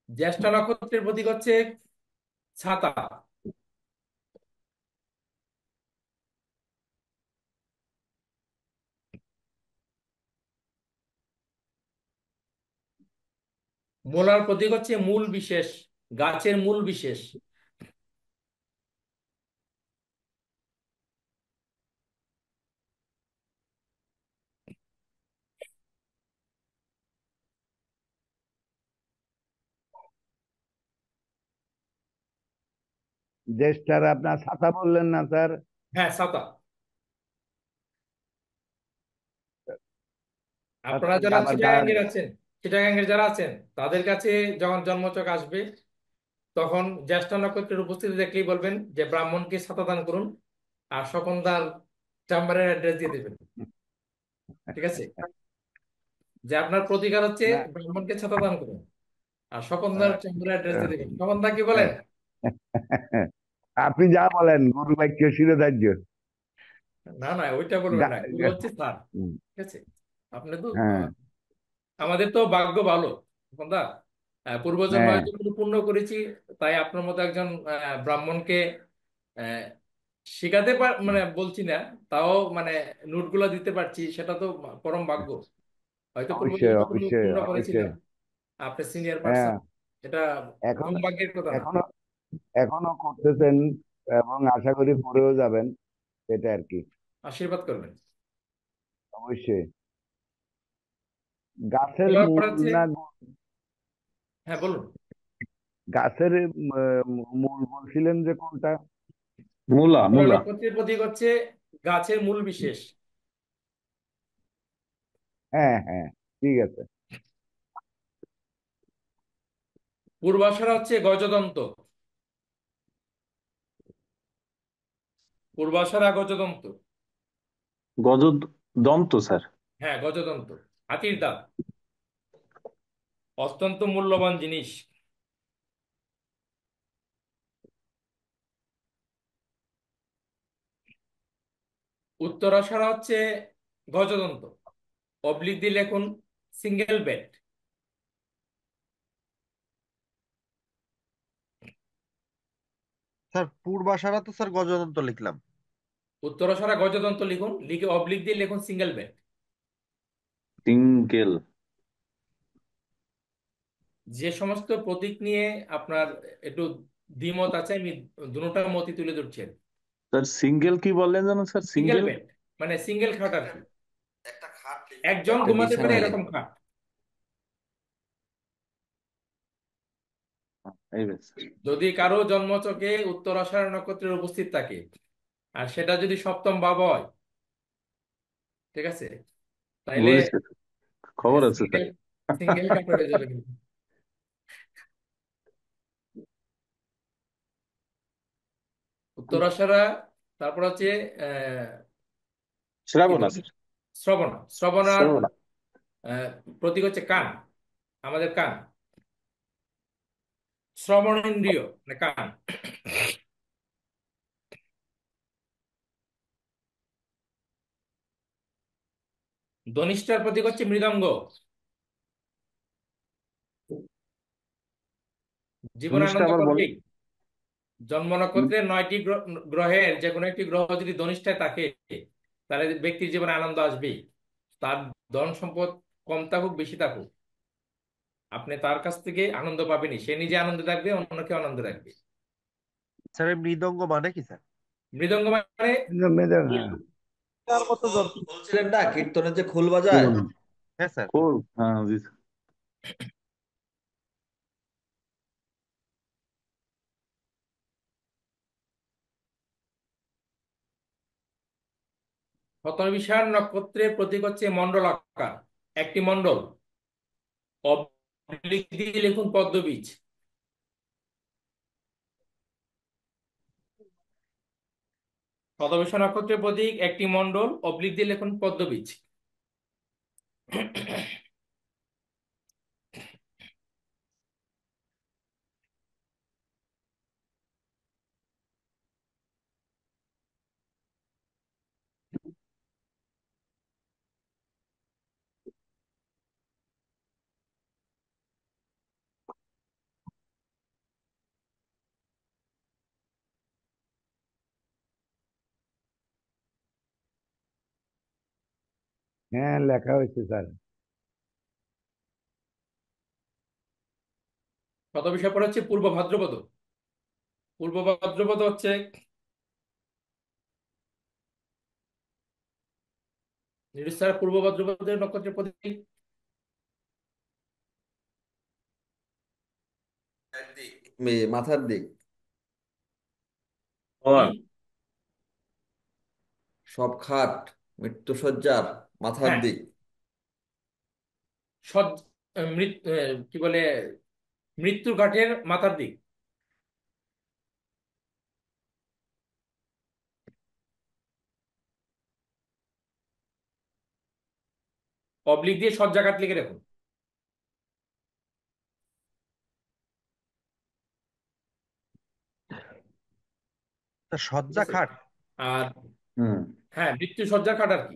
জ্যেষ্ঠ নক্ষত্রের প্রতীক হচ্ছে ছাতা। মূলার প্রতীক হচ্ছে মূল বিশেষ, গাছের মূল বিশেষ। জ্যেষ্ঠার আপনার ছাতা বললেন না স্যার? হ্যাঁ, ছাতা। আপনারা ছাতাকে যারা আবার চিটাগাঙ্গের আছেন, চিটাগাঙ্গের যারা আছেন, তাদের কাছে যখন জন্মচক আসবে, তখন জ্যেষ্ঠ নক্ষত্রের উপস্থিতি দেখলেই বলবেন যে ব্রাহ্মণকে ছাতা দান করুন, আর স্বপনদার চেম্বারের অ্যাড্রেস দিয়ে দেবেন। ঠিক আছে? যে আপনার প্রতিকার হচ্ছে না। ব্রাহ্মণকে ছাতা দান করুন, আর স্বপনদার আহ, চেম্বারের অ্যাড্রেস দিয়ে আহ, দেবেন। স্বপনদা কি বলেন? আহ, আপনি যা বলেন, গুরু বাক্য শিরোধার্য। না না, ওইটা বলবেন গা- না, এগুলো গা- হচ্ছে স্যার। হুম, ঠিক আছে? আপনি তো হ্যাঁ, আমাদের তো ভাগ্য ভালো স্বপনদা, পূর্বজন্ম হ্যাঁ, হয়তো কোনো পুণ্য করেছি, তাই আপনার মতো একজন ব্রাহ্মণকে আহ, শেখাতে মানে বলছি না, তাও মানে নোটগুলো দিতে পারছি, সেটা তো পরম ভাগ্য। হয়তো অবশ্যই, পূর্বজন্মে কোনো অবশ্যই, পুণ্য অবশ্যই। করেছিলাম, আপনি সিনিয়র হ্যাঁ, পার্সন, এটা এখন কম ভাগ্যের কথা না। এখনো এখনো করতেছেন, এবং আশা করি পড়েও যাবেন, এটা আর কি। আশীর্বাদ করবেন। অবশ্যই। গাছের এবার মূল হচ্ছে, না হ্যাঁ বলুন। গাছের মূল বলছিলেন যে কোনটা? মূলা মূলা মূলা। নক্ষত্রের প্রতীক হচ্ছে গাছের মূল বিশেষ। হ্যাঁ হ্যাঁ, ঠিক আছে। পূর্বাষাঢ়া হচ্ছে গজদন্ত। পূর্বাষাঢ়া গজদন্ত। গজ দন্ত স্যার। হ্যাঁ গজদন্ত, হাতির দাঁত, অত্যন্ত মূল্যবান জিনিস। উত্তরাষাঢ়া হচ্ছে গজদন্ত, অবলিক দিয়ে লিখুন সিঙ্গেল বেড। স্যার পূর্বাশারা তো স্যার গজদন্ত লিখলাম। উত্তরাষাঢ়া গজদন্ত লিখুন, লিখে অবলিক দিয়ে লিখুন সিঙ্গেল বেড। সিঙ্গেল। যে সমস্ত প্রতীক নিয়ে আপনার একটু দ্বিমত আছে, আমি দুটোটার মতই তুলে ধরছি। স্যার সিঙ্গেল কি বললেন জানো স্যার? Single single. বেড মানে সিঙ্গেল খাট আর কি, একটা খাট লিখুন, একজন একটা ঘুমাতে পারে বিছানা এরকম লিখুন। খাট। এই বেশ। যদি কারো জন্মছকে উত্তরাষাঢ়া নক্ষত্রের উপস্থিত থাকে, আর সেটা যদি সপ্তম ভাব হয়, ঠিক আছে, তাইলে বুঝেছি, খবর আছে স্যার। সিঙ্গেল সিঙ্গেল খাট হয়ে যাবে কিন্তু। উত্তরাষাঢ়া, তারপর হচ্ছে আহ কি শ্রাবণ বলে, আছে। শ্রবণা। শ্রবণার শ্রাবণ। আহ, প্রতীক হচ্ছে কান, আমাদের কান, শ্রবণেন্দ্রিয় মানে কান। ধনিষ্ঠার প্রতীক হচ্ছে মৃদঙ্গ। জীবনে ধনুষটা আনন্দ আবার বলেন। করবেই। জন্ম নক্ষত্রে 9টি গ্রহের যে কোনো একটি গ্রহ যদি ধনিষ্ঠায় থাকে, তাহলে ব্যক্তির জীবনে আনন্দ আসবেই। তার ধন সম্পদ কম থাকুক বেশি থাকুক, আপনি তার কাছ থেকে আনন্দ পাবেনই। সে নিজে আনন্দ রাখবে, অন্যকে আনন্দ রাখবে। স্যার এই মৃদঙ্গ মানে কি স্যার? মৃদঙ্গ মানে হ্যাঁ। তার মতো বলছিলেন না কীর্তনের যে খোল বাজায়? হ্যাঁ স্যার। খোল, হ্যাঁ জি স্যার। শতবিশার নক্ষত্রের প্রতীক হচ্ছে মণ্ডলাকার একটি মণ্ডল, অবলিক দিয়ে লিখুন পদ্মবীজ। শতবিশা নক্ষত্রের প্রতীক একটি মণ্ডল, অবলিক দিয়ে লিখুন পদ্মবীজ। হ্যাঁ, লেখা হয়েছে স্যার। শতবিশার পর হচ্ছে পূর্ব ভাদ্রপদ। পূর্ব ভাদ্রপদ হচ্ছে নিরুৎসার পূর্ব ভাদ্রপদের নক্ষত্রের প্রতীক মাথার দিক। কি? আর সব খাট মৃত্যুসজ্জার মাথার হ্যাঁ, দিক। কি বলে, মৃত্যুর ঘাটের মাথার দিক। অবলিক দিয়ে সজ্জাঘাট লিখে রাখুন। স্যার ঠিক সজ্জা আছে। খাট। আর হুম। হ্যাঁ, মৃত্যু সজ্জা খাট আর কি।